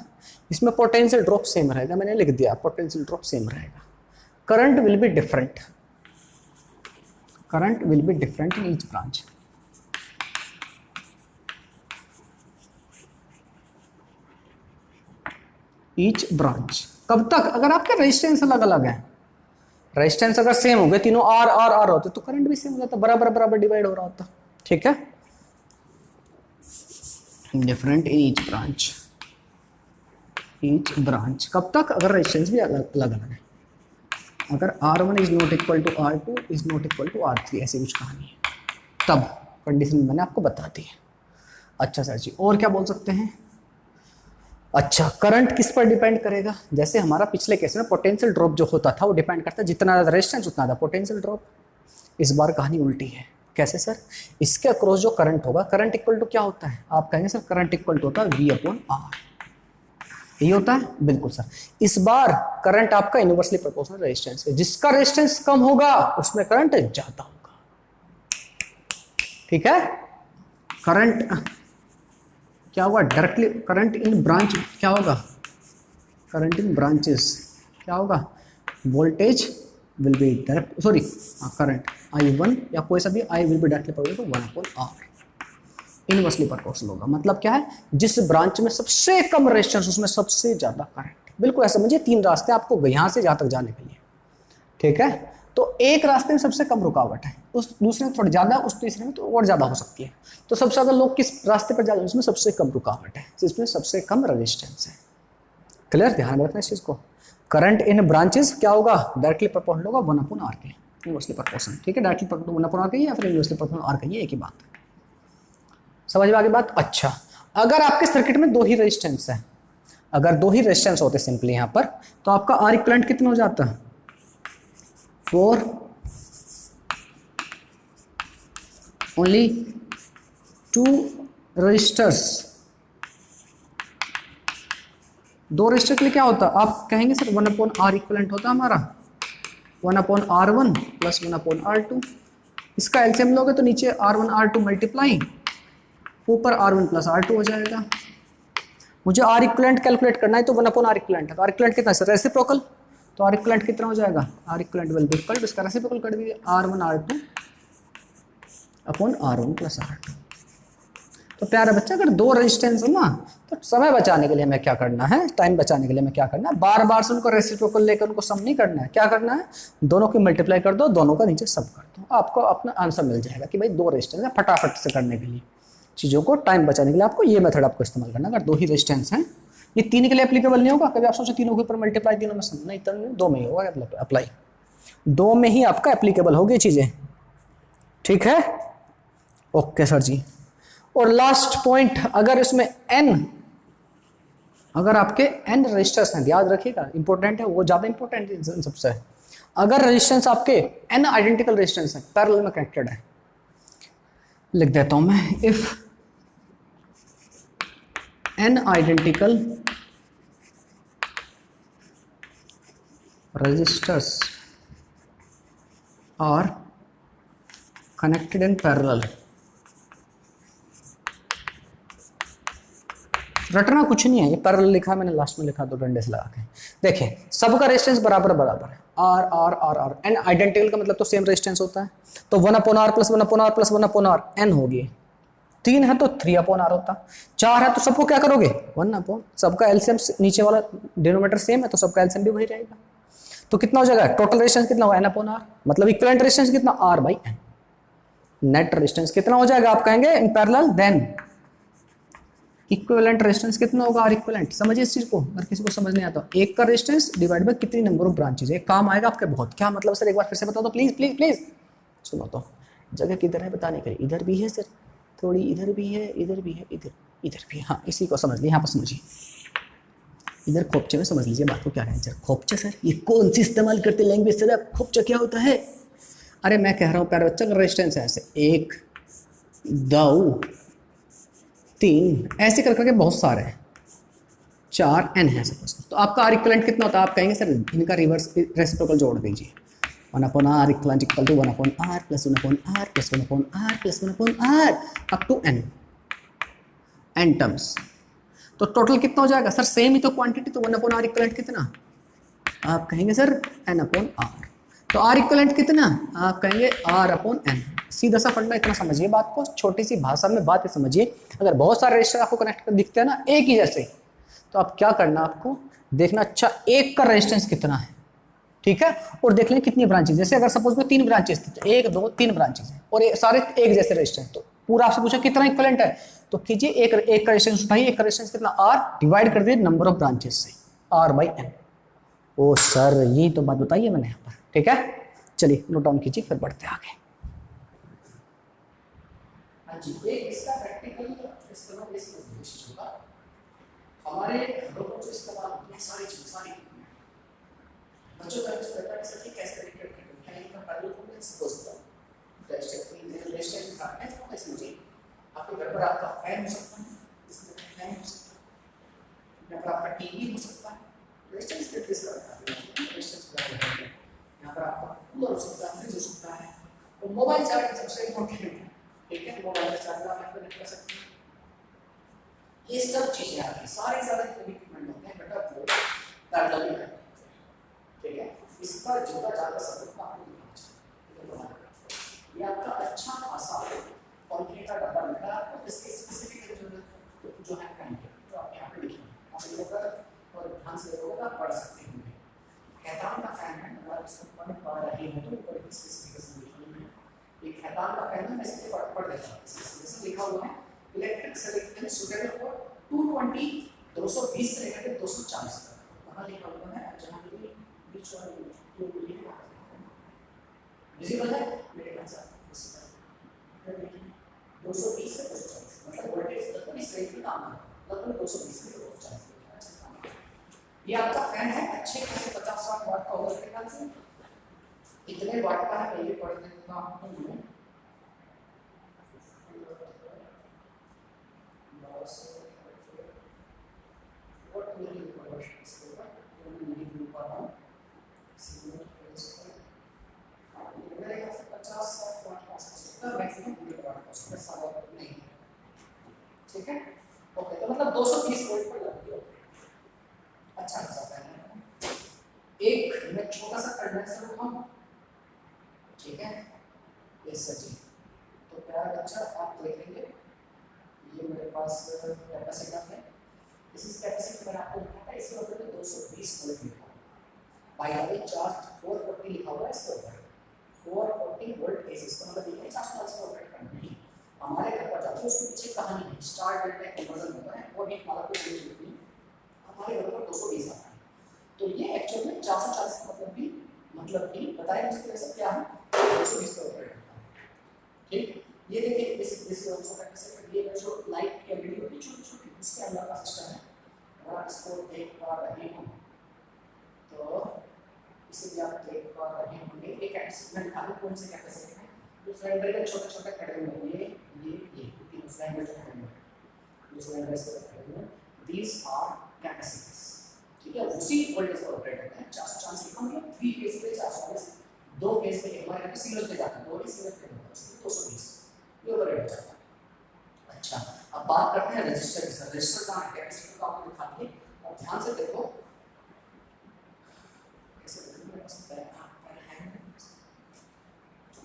इसमें पोटेंशियल ड्रॉप सेम रहेगा, मैंने लिख दिया पोटेंशियल ड्रॉप सेम रहेगा। Current will be different, current will be different in each branch. Each branch कब तक, अगर आपके रेजिस्टेंस अलग अलग है, रेजिस्टेंस अगर सेम हो गए, तीनों आर आर आर होते तो करंट भी सेम हो जाता, बराबर बराबर डिवाइड हो रहा होता। ठीक है, different each branch, each branch कब तक, अगर रेजिस्टेंस भी अलग अलग है, अगर R1 is not equal to R2 is not equal to R3, ऐसी कुछ कहानी है, तब कंडीशन मैंने आपको बता दी है। अच्छा सर जी, और क्या बोल सकते हैं। अच्छा, करंट किस पर डिपेंड करेगा, जैसे हमारा पिछले केस में पोटेंशियल ड्रॉप जो होता था वो डिपेंड करता है, जितना ज्यादा रेजिस्टेंस उतना ज्यादा पोटेंशियल ड्रॉप। इस बार कहानी उल्टी है। कैसे सर? इसके अक्रॉस जो करंट होगा, करंट इक्वल टू क्या होता है? आप कहेंगे सर करंट इक्वल टू होता है V अपॉन R। ये होता है बिल्कुल सर। इस बार करंट आपका इनवर्सली प्रोपोर्शनल रेजिस्टेंस है, जिसका रेजिस्टेंस कम होगा उसमें करंट ज्यादा होगा। ठीक है? करंट क्या होगा? डायरेक्टली करंट इन ब्रांच क्या होगा? करंट इन ब्रांचेस क्या होगा? Voltage will be direct, sorry current I1 या कोई सा भी I will be directly proportional to 1 upon R, inversely proportional होगा। मतलब क्या है? जिस ब्रांच में सबसे कम रेजिस्टेंस उसमें सबसे ज्यादा करंट। बिल्कुल ऐसा समझिए, तीन रास्ते आपको यहां से जहां तक जाने के लिए। ठीक है? तो एक रास्ते में सबसे कम रुकावट है, उस दूसरे में थोड़ी ज्यादा, उस तीसरे में तो और ज्यादा हो सकती है। तो सबसे ज्यादा लोग किस रास्ते पर जाते हैं? उसमें सबसे कम रुकावट है, जिसमें सबसे कम रेजिस्टेंस है। क्लियर? ध्यान रखना इस चीज को। करंट इन ब्रांचेस क्या होगा? डायरेक्टली प्रोपोर्शनल होगा 1 अपॉन R के, इनवर्सली प्रोपोर्शनल। ठीक है? डायरेक्टली प्रोपोर्शनल 1 अपॉन R कहिए या फिर इनवर्सली प्रोपोर्शनल R कहिए, एक ही बात है। समझ में आ गई बात? अच्छा, अगर आपके सर्किट में दो ही रेजिस्टेंस है, अगर दो ही रेजिस्टेंस होते सिंपली यहां पर, तो आपका R इक्विवेलेंट कितना हो जाता? 4 ओनली 2 रजिस्टर्स। दो रजिस्टर के लिए क्या होता? आप कहेंगे सर 1 अपॉन R इक्विवेलेंट होता हमारा 1 upon R1 plus 1 upon R2। इसका एलसीएम लोगे तो नीचे R1 R2 मल्टीप्लाई, ऊपर R1 प्लस R2 हो जाएगा। मुझे R इक्विवेलेंट कैलकुलेट करना है तो 1 अपॉन R इक्विवेलेंट है, तो R इक्विवेलेंट कितना है? रेसिप्रोकल। तो R इक्विवेलेंट कितना हो जाएगा? R equivalent will be equal to, इसका रेसिप्रोकल कर दीजिए, R1 R2 upon R1 plus R2। तो प्यारा बच्चा, अगर दो रेजिस्टेंस हो ना, तो समय बचाने के लिए हमें क्या करना है? टाइम बचाने के लिए हमें क्या करना है? बार बार से उनको रेसिप्रोकल लेकर उनको सम नहीं करना है। क्या करना है? दोनों की मल्टीप्लाई कर दो, दोनों का नीचे सम कर दो, आपको अपना आंसर मिल जाएगा कि भाई दो रेजिस्टेंस है। फटाफट से करने के लिए, चीज़ों को टाइम बचाने के लिए आपको ये मेथड आपको इस्तेमाल करना। अगर दो ही रेजिस्टेंस हैं, ये तीन के लिए एप्लीकेबल नहीं होगा। कभी आप सोचो तीनों के ऊपर मल्टीप्लाई, तीनों में सम, नहीं, दो में ही होगा अप्लाई, दो में ही आपका एप्लीकेबल होगी चीज़ें। ठीक है? ओके सर जी। और लास्ट पॉइंट, अगर इसमें n, अगर आपके n रजिस्टर्स हैं, याद रखिएगा, इंपॉर्टेंट है वो, ज्यादा इंपॉर्टेंट है सबसे। अगर रेजिस्टेंस आपके n आइडेंटिकल रेजिस्टेंस है, पैरेलल में कनेक्टेड है, लिख देता हूं मैं, if n identical resistors are connected in parallel। रटना कुछ नहीं है, ये पैरेलल लिखा है मैंने, लास्ट में लिखा दो डंडे से लगा के। देखिए सबका रेजिस्टेंस बराबर बराबर है, R R R R. N identical का मतलब तो सेम रेजिस्टेंस होता है, तो 1 upon R plus 1 upon R plus 1 upon R n होगी। 3 है तो 3 अपॉन आर होता, 4 है तो सबको क्या करोगे? 1 अपॉन, सबका एलसीएम नीचे वाला डिनोमिनेटर सेम है तो सबका एलसीएम भी वही रहेगा। तो कितना हो जाएगा? टोटल रेजिस्टेंस कितना होगा? एन अपॉन आर, मतलब इक्विवेलेंट रेजिस्टेंस कितना? R by n. Net resistance कितना हो जाएगा? आप कहेंगे in parallel, then equivalent resistance कितना होगा? R equivalent. समझिए इस चीज को, अगर किसी को समझ नहीं आता, एक का रेजिस्टेंस डिवाइड बाय कितनी नंबर ऑफ ब्रांचेस, एक काम आएगा आपके बहुत। क्या मतलब सर? एक बार फिर से बताओ तो, प्लीज प्लीज प्लीज सुनो तो। जगह किधर है बताने के लिए? इधर भी है सर, थोड़ी इधर भी है, इधर भी है, इधर भी है। हाँ, इसी को समझ लीजिए, यहाँ पर समझिए, इधर खोपचे में समझ लीजिए बात को। क्या है सर? खोपचा सर, ये कौन सी इस्तेमाल करते लैंग्वेज सर? खोपचा क्या होता है? अरे मैं कह रहा हूँ प्यारे बच्चा, रेजिस्टेंस है ऐसे 1 2 3 ऐसे कर करके बहुत सारे हैं, 4 n है सपोज। तो आपका आर इक्विवेलेंट कितना होता है? आप कहेंगे सर इनका रिवर्स रेसिप्रोकल जोड़ दीजिए, 1 upon R equivalent equal to 1 upon R plus 1 upon R plus 1 upon R plus 1 upon R up to n terms. तो टोटल कितना हो जाएगा सर? सेम ही तो क्वांटिटी, तो 1 अपॉन आर इक्विवेलेंट कितना? आप कहेंगे सर n अपॉन आर। तो आर इक्विवेलेंट कितना? आप कहेंगे r अपॉन n। सीधा सा फंडा, इतना समझिए बात को, छोटी सी भाषा में बात समझिए। अगर बहुत सारे रजिस्टर आपको कनेक्ट कर दिखते हैं ना एक ही जैसे, तो आप क्या करना, आपको देखना अच्छा एक का रेजिस्टेंस कितना है, ठीक है, और देख लें कितनी ब्रांचेस। जैसे अगर सपोज में 3 ब्रांचेस थी, तो 1 2 3 ब्रांचेस है और सारे एक जैसे रेजिस्टेंस, तो पूरा आपसे पूछा कितना इक्विवेलेंट है, तो कीजिए एक का रेजिस्टेंस उठाइए, एक का रेजिस्टेंस कितना? r डिवाइड कर दिए नंबर ऑफ ब्रांचेस से, r बाई n। ओ सर यही तो बात बताइए मैंने यहाँ पर, ठीक है। चलिए नोट डाउन कीजिए, फिर बढ़ते आगे। इसका प्रैक्टिकल इस्तेमाल इस होगा हमारे लोगों से इस्तेमाल ये सारी चीजें सारी बच्चों का इस प्रकार से कैसे क्रिएट करते हैं, क्या इनका पैरेलल कॉम्बिनेशन हो सकता है? रेजिस्टेंस का है तो इसमें जी आपके घर पर आपका फैन हो सकता है, इसके अंदर फैन हो सकता है, यहाँ पर आपका टीवी हो सकता है, रेजिस्टेंस पे किस करता है रेजिस्टेंस का, यहाँ पर आपका कूलर हो सकता है, फ्रिज हो सकता है, और मोबाइल चार्जर सबसे इम्पोर्टेंट है, ठीक है, मोबाइल चार्जर आप कनेक्ट कर सकते हैं। ये सब चीजें आती हैं, सारे इक्विपमेंट होते हैं बेटा वो पैरेलल में, ठीक है, इस पर जुड़ा ज्यादा सपोर्ट आपको दिखाना चाहिए। ये आपका अच्छा खासा कंक्रीट का डब्बा मिलता है आपको, इसके स्पेसिफिक जो है कंक्रीट तो आप यहाँ पे लिखिए, आप लोग और ध्यान से देखोगे तो आप पढ़ सकते होंगे। खैतान का फैन है, अगर इसको पढ़ रहे हैं तो ऊपर की स्पेसिफिकेशन लिखनी है। ये खैतान का फैन है, मैं इसको पढ़ देता हूँ, इसमें लिखा हुआ है इलेक्ट्रिक सर्किट सुटेबल फॉर 220 220 से लेकर 240 तक, वहाँ लिखा हुआ है जहाँ पे बीच वाली जो लिखा है विजिबल है मेरे ख्याल से 220 से 240, मतलब वोल्टेज लगभग इस रेंज में काम है, लगभग 220 से 240। ये आपका फैन है, अच्छे खासे 50-60 वाट का होगा मेरे ख्याल से, इतने वाट का है, पहले पढ़ देता हूँ आपको। what will be the conversion इसके ऊपर नहीं लिख पा रहा हूँ, मेरे ख्याल से 50-60 वाट का उसका मैक्सिमम 100 वाट का उसका सारा नहीं, ठीक है, ओके, तो मतलब 230 वोल्ट पर लगती है। अच्छा खासा फैन है, एक मैं छोटा सा कंडेंसर उठाऊं, ठीक है, ये सच है, तो प्यारा बच्चा आप देखेंगे ये मेरे पास कैपेसिटर है, दिस इज कैपेसिटर मैंने आपको लिखा था, इसके ऊपर 220 वोल्ट लिखा है, बाय द वे चार्ज 440 लिखा हुआ है इसके ऊपर, 440 वोल्ट एसी, इसका मतलब ये है चार्ज ट्रांसफर ऑपरेट करना है। हमारे घर पर जाते हैं उसके पीछे कहानी है, स्टार डेल्टा कन्वर्जन होता है, वो भी हमारा को यूज होती है, हमारे घर पर 220 आता है, तो ये एक्चुअल में 440 का मतलब भी बताएं उसकी वजह से क्या है 220 पर ऑपरेट करता है, ठीक। ये देखिए इस ऑल्सो कैपेसिटर, ये जो लाइट की एलईडी होती है छोटी-छोटी, उसके अंदर का सिस्टम है, अगर आप इसको देख पा रहे हो तो इसे भी आप देख पा रहे होंगे, एक कैपेसिटर खाली कौन से कैपेसिटर है जो सिलेंडर के छोटे-छोटे खड़े हुए हैं, ये तीन सिलेंडर जो खड़े हुए हैं, ये सिलेंडर से खड़े हुए हैं, दीस आर कैपेसिटर्स, ठीक है, उसी वोल्टेज पर ऑपरेट करते हैं, 440 लिखा मतलब 3 फेज पे 440, 2 फेज पे हमारे यहाँ सिंगल पे जाता है, 2 ही सिंगल पे होता है, 220 ये ऑपरेट जाता है। अच्छा, अब बात करते हैं रजिस्टर की, रजिस्टर का कैपेसिटर का आपको दिखा दिए, और ध्यान से देखो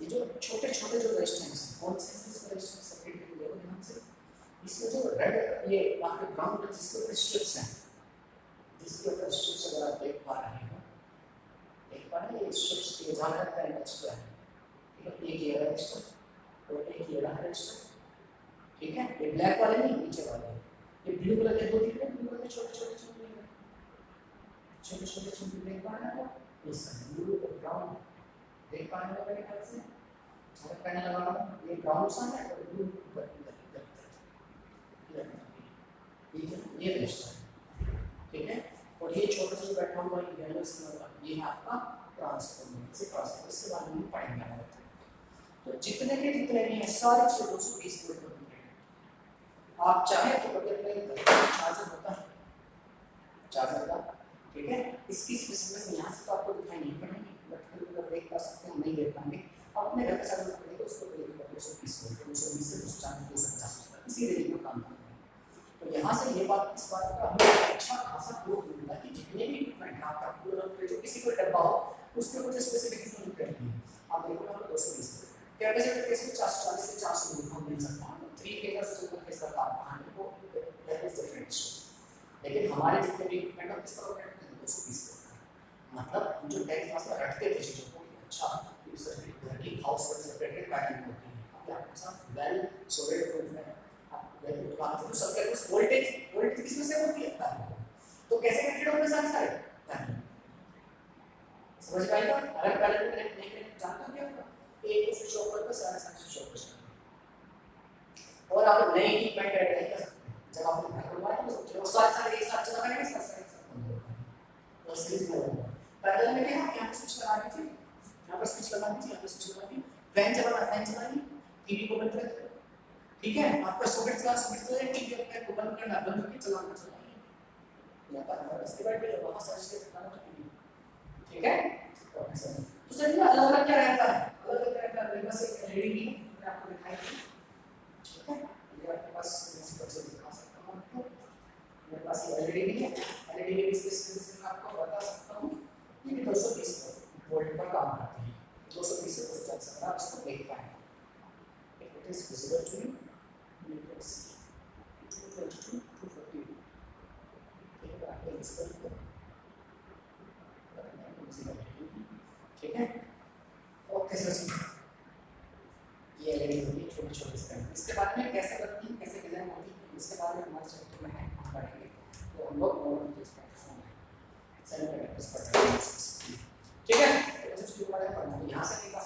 ये जो छोटे-छोटे जो रेजिस्टेंस कौन से रेजिस्टेंस सर्किट के लिए ध्यान से, इसमें जो रेड ये वहाँ पे ग्राउंड जिसके ऊपर स्ट्रिप्स हैं, जिसके ऊपर स्ट्रिप्स अगर आप देख पा रहे हो, देख पा रहे हैं ये स्ट्रिप्स के जहाँ तक का टच किया है, ठीक है, एक ये रजिस्टर और एक ये रहा रजिस्टर, ठीक है, ये ब्लैक वाले नहीं नीचे वाले, ये ब्लू कलर के दो दिख रहे हैं, ब्लू कलर के छोटे-छोटे देख पा रहे हैं, इस ब्लू और ब्राउन देख पा रहे हैं मेरे ख्याल से, अगर पैनल लगा रहा हूँ ये ब्राउन सा है और ब्लू ऊपर ये रजिस्टर है, ठीक है, और ये छोटा सा बैठा हुआ है येलो कलर का, ये है आपका ट्रांसफार्मर, इसे ट्रांसफार्मर इसके बारे में पढ़ेंगे। तो जितने भी हैं सारे 220 वोल्ट पर हैं, आप चाहे तो बटन चार्जर होता है, चार्जर का, ठीक है, इसकी स्पेसिफिकेशन यहाँ से तो आपको दिखाई नहीं पड़ेगी, बट अगर देख पा सकते हैं नहीं देख पाएंगे, अपने घर के साथ पड़ेगा उसको 220 वोल्ट 220 से 240 250 इसी रेंज में काम करते हैं। तो यहाँ से ये बात इस बात का हमें अच्छा खासा प्रूफ मिलता है कि जितने भी इक्विपमेंट आपका पूरा जो किसी को डब्बा हो उसके कुछ स्पेसिफिकेशन लिख रखी है, आप देखो यहाँ पर 220 कैपेसिटर केस में 440 से 400 वोल्ट मिल सकता है, 3 केस से ऊपर केस का काम को दैट इज डिफरेंट, लेकिन हमारे जितने भी इक्विपमेंट हम किस तरह ऑपरेट करते हैं 220 मतलब हम जो 10th क्लास में रखते थे चीजों को अच्छा घर की हाउस होल्ड सेपरेटेड पैटर्न होती है, अब आपके साथ वेल सोल्डेड प्रूफ है, बात तो सब कुछ वोल्टेज किसमें से होती है, तो कैसे कनेक्टेड होंगे सारे समझ में आएगा, अगर पैरेलल में कनेक्ट नहीं जानते हो क्या होगा, एक को स्विच ऑफ करके सारे स्विच ऑफ कर सकते, और आप नए इक्विपमेंट ऐड नहीं कर सकते, जब आपने घर बनवाया तो चलो सारे एक साथ चला करेंगे, सारे सीरीज में होगा, पैरेलल में क्या यहाँ पे स्विच लगा दीजिए, यहाँ पर स्विच लगा दीजिए, यहाँ पर स्विच लगा दीजिए, फैन चलाइए, टीवी को बंद कर, ठीक है, आपका सॉकेट चला टीवी अपने को बंद करना, बंद करके चलाना चाहिए। यहाँ पर हमारा इसके बाद वहाँ सर्च करना चाहिए, ठीक है। तो चलिए अलग अलग क्या रहता है, अलग अलग रहता है, मेरे पास एक एलईडी भी है, मैं आपको दिखाई दूँ, ठीक है। ये आपके पास मैं दिखा सकता हूँ आपको, मेरे पास ये एलईडी भी है, एलईडी के स्पेसिफिकेशन आपको बता सकता हूँ। ये 220 वोल्ट पर काम करती है, 220 से कुछ चल सकता है, इसको देख पाएंगे। If it is visible to you, you can see 222, 240. ठीक है, ओके सर। ये एलईडी होगी छोटी छोटी स्क्रीन, इसके बाद में कैसे करती है, कैसे डिजाइन होती है, इसके बारे में हमारे चैप्टर में है, हम पढ़ेंगे। तो हम लोग नॉर्मल ठीक है, तो इसके बारे में पढ़ना है। यहाँ से एक बात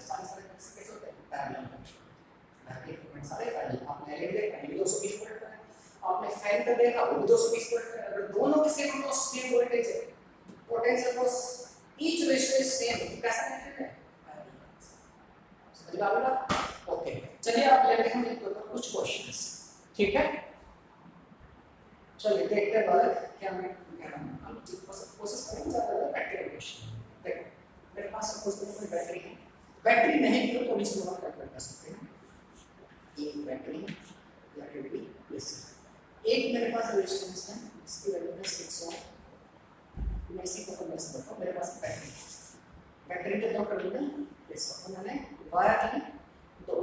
सारे कैसे होते हैं, पैरेलल इक्विपमेंट सारे पैरेलल। आपने एलईडी देखा, ये 220 वोल्ट का है, आपने फैन का देखा, वो भी 220 वोल्ट का है। अगर दोनों के सेम वोल्टेज है, potential across each ratio is same, कैसा कनेक्टेड है, समझ में आ गया। ओके, चलिए आप लेते हैं एक कुछ क्वेश्चंस, ठीक है। चलिए देखते हैं वाला क्या मैं कह रहा हूं, हम कोशिश करेंगे ज्यादा प्रैक्टिकल क्वेश्चन। देखो मेरे पास सपोज कोई बैटरी है, बैटरी नहीं तो इसको हम कैलकुलेट कर सकते हैं। एक बैटरी या फिर भी एक मेरे पास रेजिस्टेंस है, इसकी वैल्यू है 6 ओम। मैं इसी को कन्वर्ट करता हूं, मेरे पास बैटरी के दो टर्मिनल, इसको मैंने वायर है दो,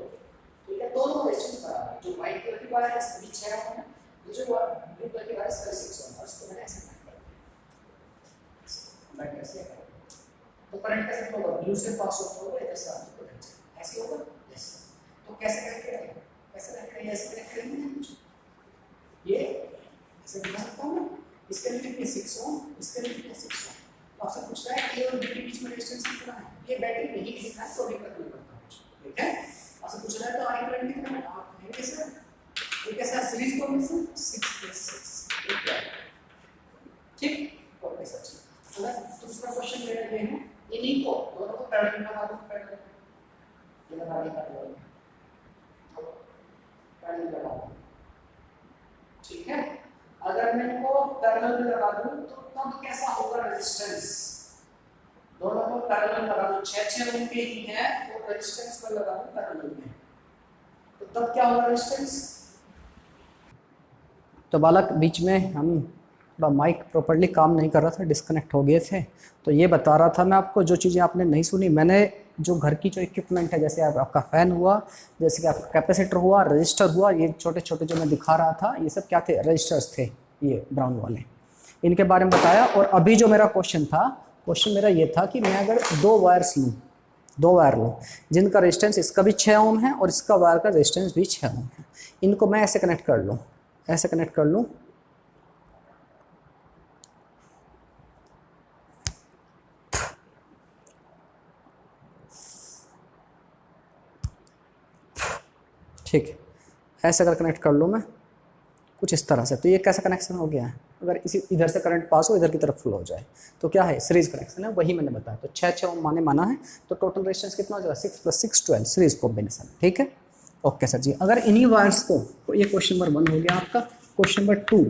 ठीक है, दोनों रेजिस्टेंस बराबर। जो व्हाइट कलर की वायर है इसमें 6 ओम है, ये जो ब्लू कलर की वायर है इसमें 6 ओम है। इसको मैंने ऐसे कनेक्ट कर दिया, मैं कैसे करूं, तो करंट कैसे फ्लो होगा, ब्लू से पास होगा इधर से आगे पोटेंशियल ऐसे होगा। यस, तो कैसे कनेक्ट करेंगे, कैसे कनेक्ट करेंगे, ऐसे कनेक्ट करेंगे, ये ऐसे बना सकता हूं मैं। इसके लिए कितने 6 ओम, इसके लिए कितने 6 ओम। तो आपसे पूछ रहा है ए और बी के बीच में रेजिस्टेंस कितना है, ये बैटरी नहीं दिखा है तो भी करना पड़ता है, ठीक है। आपसे पूछ रहा है तो आई करंट कितना है, आप कहेंगे सर ये कैसा सीरीज कॉम्बिनेशन 6 + 6, ठीक। ओके सर, चलो दूसरा क्वेश्चन मेरा ये है, इन्हीं को दोनों को पैरेलल में लगा दो, पैरेलल ये लगा दिया, पैरेलल लगा दो, ठीक है। अगर मैं इनको पैरेलल में लगा दूं तो तब कैसा होगा रेजिस्टेंस, दोनों को पैरेलल लगा दूं, 6 ओम के ही है तो रेजिस्टेंस को लगा दूं पैरेलल में, तो तब क्या होगा रेजिस्टेंस। तो बालक बीच में हम थोड़ा माइक प्रॉपर्ली काम नहीं कर रहा था, डिस्कनेक्ट हो गए थे, तो ये बता रहा था मैं आपको जो चीज़ें आपने नहीं सुनी। मैंने जो घर की जो इक्विपमेंट है, जैसे आपका फ़ैन हुआ, जैसे कि आपका कैपेसिटर हुआ, रजिस्टर हुआ, ये छोटे छोटे जो मैं दिखा रहा था ये सब क्या थे, रजिस्टर्स थे, ये ब्राउन वाले, इनके बारे में बताया। और अभी जो मेरा क्वेश्चन था, क्वेश्चन मेरा ये था कि मैं अगर दो वायर्स लूँ, दो वायर लूँ जिनका रेजिस्टेंस इसका भी 6 ओम है और इसका वायर का रेजिस्टेंस भी 6 ओम है, इनको मैं ऐसे कनेक्ट कर लूँ, ऐसे कनेक्ट कर लूँ, ठीक है, ऐसे अगर कनेक्ट कर लूँ मैं कुछ इस तरह से, तो ये कैसा कनेक्शन हो गया है। अगर इसी इधर से करंट पास हो, इधर की तरफ फ्लो हो जाए तो क्या है, सीरीज कनेक्शन है, वही मैंने बताया। तो 6 ओम माना है, तो टोटल रेजिस्टेंस कितना हो जाएगा, 6 + 6 12, सीरीज कॉम्बिनेशन, ठीक है। ओके सर जी, अगर इन्हीं वायर्स को, तो ये क्वेश्चन नंबर 1 हो गया आपका। क्वेश्चन नंबर 2,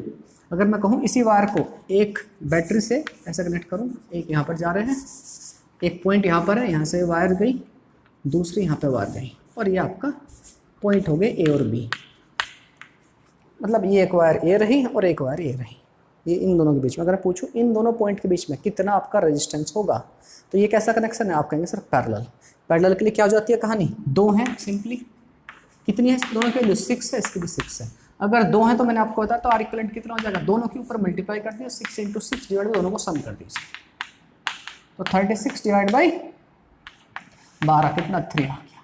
अगर मैं कहूँ इसी वायर को एक बैटरी से ऐसे कनेक्ट करूँ, एक यहाँ पर जा रहे हैं, एक पॉइंट यहाँ पर है, यहाँ से वायर गई, दूसरी यहाँ पर वायर गई, और ये आपका पॉइंट हो गए ए और बी, मतलब ये एक वायर ए रही और एक वायर ए रही, ये इन दोनों के बीच में। अगर मैं पूछूं इन दोनों पॉइंट के बीच में कितना आपका रेजिस्टेंस होगा, तो ये कैसा कनेक्शन है, आप कहेंगे सर पैरेलल। पैरेलल के लिए क्या हो जाती है कहानी, दो हैं सिंपली, कितनी है दोनों के लिए, 6 है, इसकी भी 6 है। अगर दो हैं तो मैंने आपको बताया तो आर इक्विवेलेंट कितना हो जाएगा, दोनों के ऊपर मल्टीप्लाई कर दिया, 6 × 6 डिवाइड, दोनों को सम कर दिया, तो 36 डिवाइड बाई 12 कितना 3 आ गया।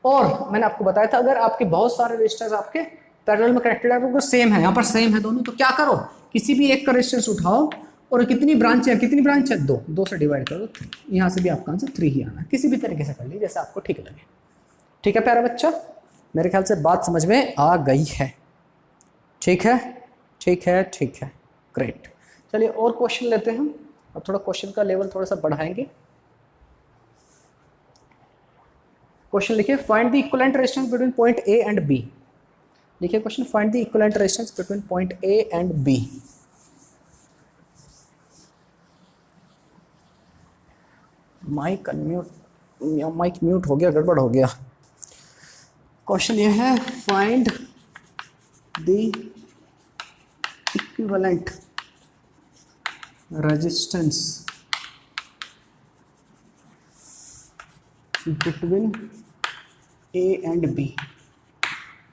और मैंने आपको बताया था अगर आपके बहुत सारे रेजिस्टर्स आपके पैरेलल में कनेक्टेड है, तो सेम है, यहाँ पर सेम है दोनों, तो क्या करो, किसी भी एक का रेजिस्टेंस उठाओ और कितनी ब्रांच है, कितनी ब्रांच है, दो से डिवाइड कर दो, यहाँ से भी आपका आंसर 3 ही आना है। किसी भी तरीके से कर लीजिए जैसे आपको ठीक लगे, ठीक है प्यारा बच्चा, मेरे ख्याल से बात समझ में आ गई है, ठीक है, ठीक है, ठीक है, ग्रेट। चलिए और क्वेश्चन लेते हैं, अब थोड़ा क्वेश्चन का लेवल थोड़ा सा बढ़ाएंगे। क्वेश्चन लिखिए find the equivalent resistance between point A and B. लिखिए question find the equivalent resistance between point A and B. Mic unmute, mic mute हो गया, गड़बड़ हो गया। क्वेश्चन ये है find the equivalent resistance between A and B.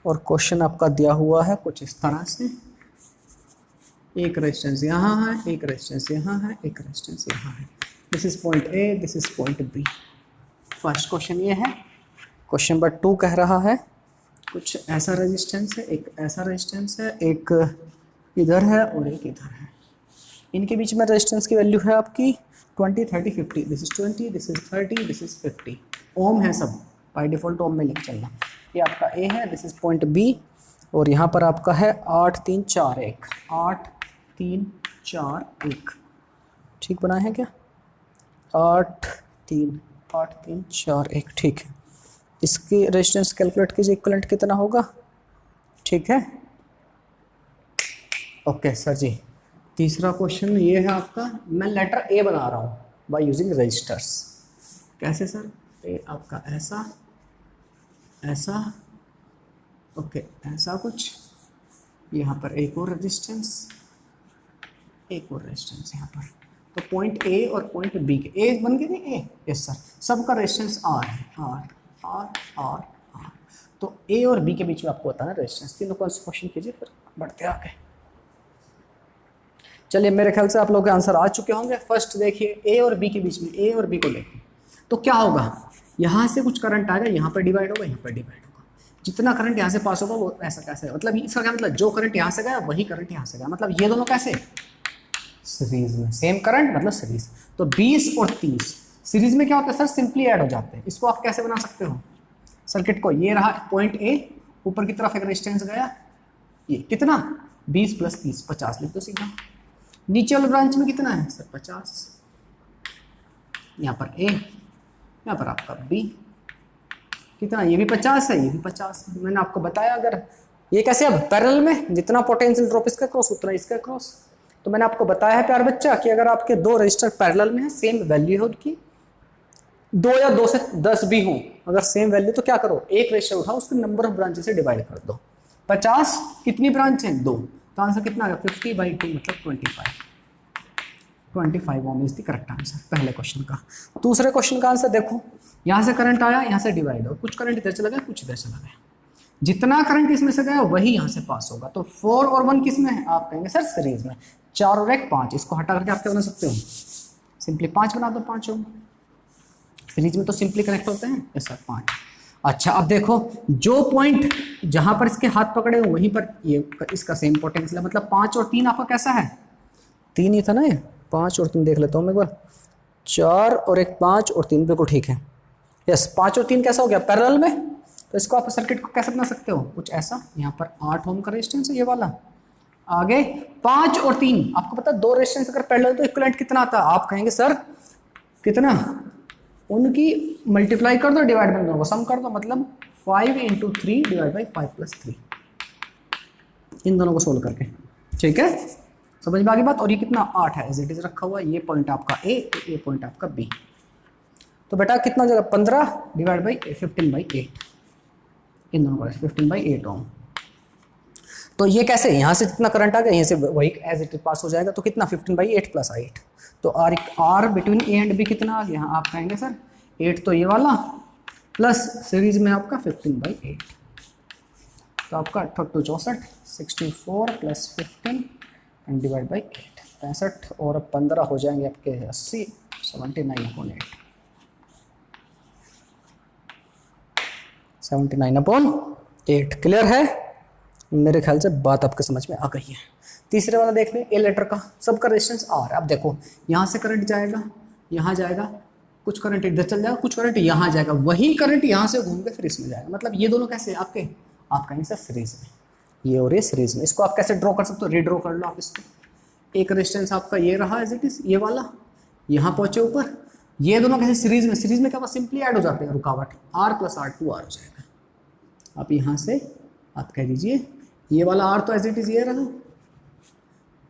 और question आपका दिया हुआ है कुछ इस तरह से, एक रेजिस्टेंस यहाँ है, एक रेजिस्टेंस यहाँ है, एक रेजिस्टेंस यहाँ है। This is point A, this is point B. First question ये है। क्वेश्चन नंबर 2 कह रहा है कुछ ऐसा रेजिस्टेंस है, एक ऐसा रेजिस्टेंस है, एक इधर है और एक इधर है। इनके बीच में रेजिस्टेंस की वैल्यू है आपकी 20, 30, 50। This is 20, this is 30, this is 50। ओम है सब, बाय डिफॉल्ट ओम में लिख चलना। ये आपका ए है, दिस इज पॉइंट बी, और यहाँ पर आपका है 8, 3, 4, 1। 8, 3, 4, 1। ठीक बना है क्या? 8, 3, 4, 1। ठीक है, इसकी रेजिस्टेंस कैलकुलेट कीजिए, इक्विवेलेंट कितना होगा। ठीक है, ओके सर जी। तीसरा क्वेश्चन ये है आपका, मैं लेटर ए बना रहा हूँ बाय यूजिंग रजिस्टर्स। कैसे सर? ए आपका ऐसा, ऐसा, ओके ऐसा कुछ, यहाँ पर एक और रेजिस्टेंस, एक और रेजिस्टेंस यहाँ पर। तो पॉइंट ए और पॉइंट बी के, ए बन गए नहीं ए, यस सर, सबका रेजिस्टेंस आर है, आर आर आर आर। तो ए और बी के बीच में आपको बताना रेजिस्टेंस। तीनों को क्वेश्चन कीजिए, फिर बढ़ते आगे। चलिए, मेरे ख्याल से आप लोग के आंसर आ चुके होंगे। फर्स्ट देखिए, ए और बी के बीच में, ए और बी को लेके तो क्या होगा, यहाँ से कुछ करंट आएगा, यहाँ पर डिवाइड होगा, यहाँ पर डिवाइड होगा। जितना करंट यहाँ से पास होगा वो ऐसा कैसे, मतलब इसका क्या मतलब, जो करंट यहाँ से गया वही करंट यहाँ से गया, मतलब ये दोनों कैसे सीरीज में, सेम करंट मतलब सीरीज। तो 20 और 30 सीरीज में क्या होता है सर, सिंपली ऐड हो जाते हैं। इसको आप कैसे बना सकते हो सर्किट को, ये रहा पॉइंट ए, ऊपर की तरफ एक रेजिस्टेंस गया, ये कितना 20 + 30 50 लिख दो सीधा। नीचे वाले ब्रांच में कितना है सर 50, यहाँ पर ए, यहाँ पर आपका बी कितना, ये भी 50 है, ये भी 50 है। मैंने आपको बताया अगर ये कैसे, अब पैरेलल में जितना पोटेंशियल ड्रॉप इसका क्रॉस उतना इसका क्रॉस। तो मैंने आपको बताया है प्यार बच्चा कि अगर आपके दो रजिस्टर पैरेलल में है, सेम वैल्यू है उनकी, 2 या 2 से 10 भी हो, अगर सेम वैल्यू, तो क्या करो, एक रजिस्टर उठाओ, उसके नंबर ऑफ ब्रांचेस से डिवाइड कर दो। 50 कितनी ब्रांच है, 2, तो आंसर कितना आएगा 50/2 मतलब 25 ओम इज द करेक्ट आंसर पहले क्वेश्चन का। दूसरे क्वेश्चन का आंसर देखो, यहाँ से करंट आया, यहाँ से डिवाइड हो, कुछ करंट इधर चला गया, कुछ इधर चला गया। जितना करंट इसमें से गया वही यहाँ से पास होगा। तो 4 और 1 किस में है, आप कहेंगे सर सीरीज में। 4 और 1 5, इसको हटा करके आप क्या बना सकते हो, सिंपली 5 बना दो, 5 ओम। सीरीज में तो सिंपली कनेक्ट होते हैं, ऐसा 5। अच्छा, अब देखो, जो पॉइंट जहां पर इसके हाथ पकड़े हो वहीं पर ये इसका सेम पोटेंशियल है, मतलब 5 और 3 आपका कैसा है, 3 ही था ना ये, 5 और 3 देख लेता हूँ मैं एक बार, 4 और 1 5 और 3 बिल्कुल ठीक है। यस, 5 और 3 कैसा हो गया पैरेलल में। तो इसको आप सर्किट को कैसे बना सकते हो, कुछ ऐसा, यहाँ पर 8 ओम का रेजिस्टेंस है ये वाला, आगे 5 और 3, आपको पता है 2 रेजिस्टेंस अगर पैरेलल तो इक्विवेलेंट कितना आता है, आप कहेंगे सर कितना, उनकी मल्टीप्लाई कर दो, डिवाइड में दोनों सम कर दो, मतलब 5 × 3 / 5 + 3, इन दोनों को सोल्व करके। ठीक है, समझ में आ गई बात। और ये कितना 8 है, एज इट इज रखा हुआ, ये पॉइंट आपका ए, ये पॉइंट आपका बी। तो बेटा कितना हो जाएगा 15 / 15/8, इन दोनों का 15/8 ओम। तो ये कैसे, यहाँ से जितना करंट आ गया यहाँ से वही एज इट इज पास हो जाएगा, तो कितना 15/8 + 8। तो R between A and B कितना आ गया, आप कहेंगे सर 8 तो ये वाला, प्लस सीरीज में आपका 15/8, तो आपका 8 × 64, 64 + 15 एंड डिवाइड बाई 8, 65 और 15 हो जाएंगे आपके 80, 79/8, 79/8। क्लियर है, मेरे ख्याल से बात आपके समझ में आ गई है। तीसरे वाला देख लें, ए लेटर का, सबका रेजिस्टेंस आर। अब देखो, यहाँ से करंट जाएगा, यहाँ जाएगा, कुछ करंट इधर चल जाएगा, कुछ करंट यहाँ जाएगा, वही करंट यहाँ से घूम के फिर इसमें जाएगा, मतलब ये दोनों कैसे आपके, आप कहेंगे सर सीरीज में, ये और ये सीरीज में। इसको आप कैसे ड्रॉ कर सकते हो, रीड्रॉ कर लो आप इसको। एक रेजिस्टेंस आपका ये रहा एज इट इज, ये वाला, यहाँ पहुँचे ऊपर, ये दोनों कैसे सीरीज में क्या बस सिंपली ऐड हो जाते हैं, रुकावट R प्लस R 2R हो जाएगा। आप यहाँ से आप कह दीजिए ये वाला R तो एज इट इज ये रहा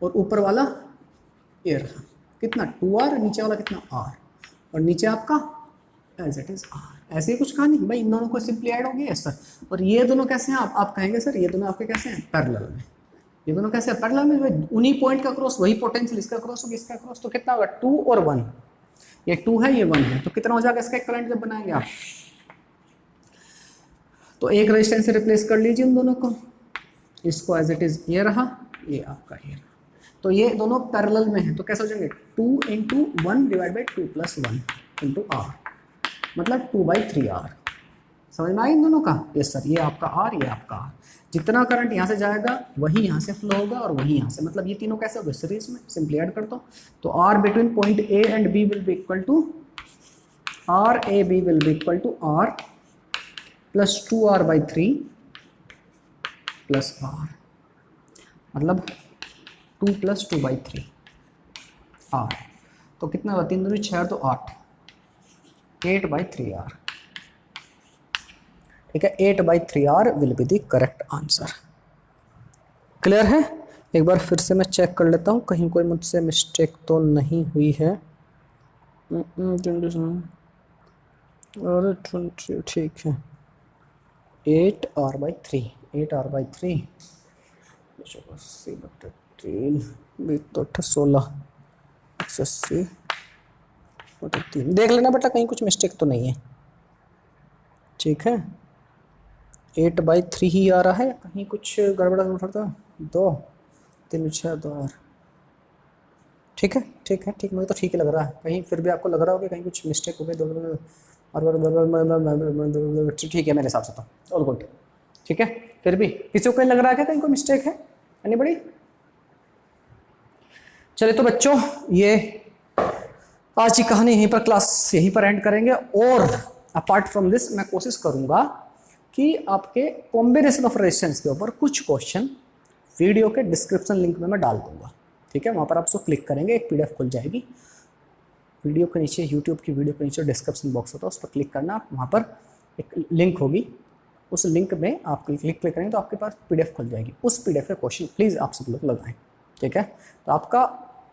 और ऊपर वाला ये रहा, कितना 2R, नीचे वाला कितना R, और नीचे आपका एज इट इज R। ऐसे ही कुछ कहा नहीं भाई, इन दोनों को सिंपली ऐड हो गया सर। और ये दोनों कैसे हैं, आप कहेंगे सर ये दोनों आपके कैसे हैं, पैरेलल में। ये दोनों कैसे हैं, पैरेलल में, उन्हीं पॉइंट का क्रॉस वही पोटेंशियल, इसका क्रॉस होगा इसका क्रॉस, तो कितना होगा 2 और 1, ये 2 है ये 1 है, तो कितना हो जाएगा इसका इक्विवेलेंट जब बनाएंगे आप। तो एक रेजिस्टेंस से रिप्लेस कर लीजिए उन दोनों को, इसको एज इट इज ये रहा, ये आपका ये रहा, तो ये दोनों पैरेलल में है, तो कैसे हो जाएंगे 2 × 1 डिवाइड बाई 2 + 1 × R, मतलब 2/3R। समझ में आई इन दोनों का? यस सर, ये आपका R, ये आपका R। जितना करंट यहाँ से जाएगा वही यहाँ से फ्लो होगा और वही यहाँ से, मतलब ये तीनों कैसे हो गए सीरीज में। सिंपली ऐड करता हूँ, तो R between point A and B will be equal to RAB will be equal to R plus 2R/3 plus R, मतलब 2 + 2/3 R, तो कितना हुआ 3 दूनी 6 तो 8/3R। ठीक है, 8/3R will be the correct answer. Clear है? एक बार फिर से मैं चेक कर लेता हूँ कहीं कोई मुझसे मिस्टेक तो नहीं हुई है। और ठीक है, 8R/3 8R/3 80/3 तो 16 180/3। देख लेना बेटा कहीं कुछ मिस्टेक तो नहीं है। ठीक है, 8/3 ही आ रहा है, कहीं कुछ गड़बड़ा उठता 2 3 6 2 R। ठीक है ठीक है ठीक, मुझे तो ठीक ही लग रहा है, कहीं फिर भी आपको लग रहा होगा कहीं कुछ मिस्टेक हो गई और ठीक है मेरे हिसाब से तो ऑल गुड। ठीक है, फिर भी किसी को लग रहा है क्या कहीं कोई मिस्टेक है? एनीबॉडी? चलिए तो बच्चों, ये आज की कहानी यहीं पर, क्लास यहीं पर एंड करेंगे। और अपार्ट फ्रॉम दिस मैं कोशिश करूंगा कि आपके कॉम्बिनेशन ऑफ रेजिस्टेंस के ऊपर कुछ क्वेश्चन वीडियो के डिस्क्रिप्शन लिंक में मैं डाल दूंगा। ठीक है, वहाँ पर आप उसको क्लिक करेंगे, एक PDF खुल जाएगी वीडियो के नीचे, यूट्यूब की वीडियो के नीचे डिस्क्रिप्शन बॉक्स होता है, उस पर क्लिक करना, वहाँ पर एक लिंक होगी, उस लिंक में आप क्लिक करेंगे तो आपके पास PDF खुल जाएगी। उस PDF के क्वेश्चन प्लीज़ आप सब लोग लगाएं। ठीक है, तो आपका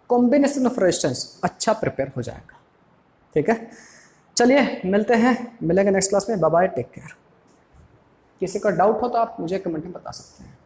कॉम्बिनेशन ऑफ रेजिस्टेंस अच्छा प्रिपेयर हो जाएगा। ठीक है, चलिए मिलते हैं, मिलेंगे नेक्स्ट क्लास में। Bye bye, take care. किसी का डाउट हो तो आप मुझे कमेंट में बता सकते हैं।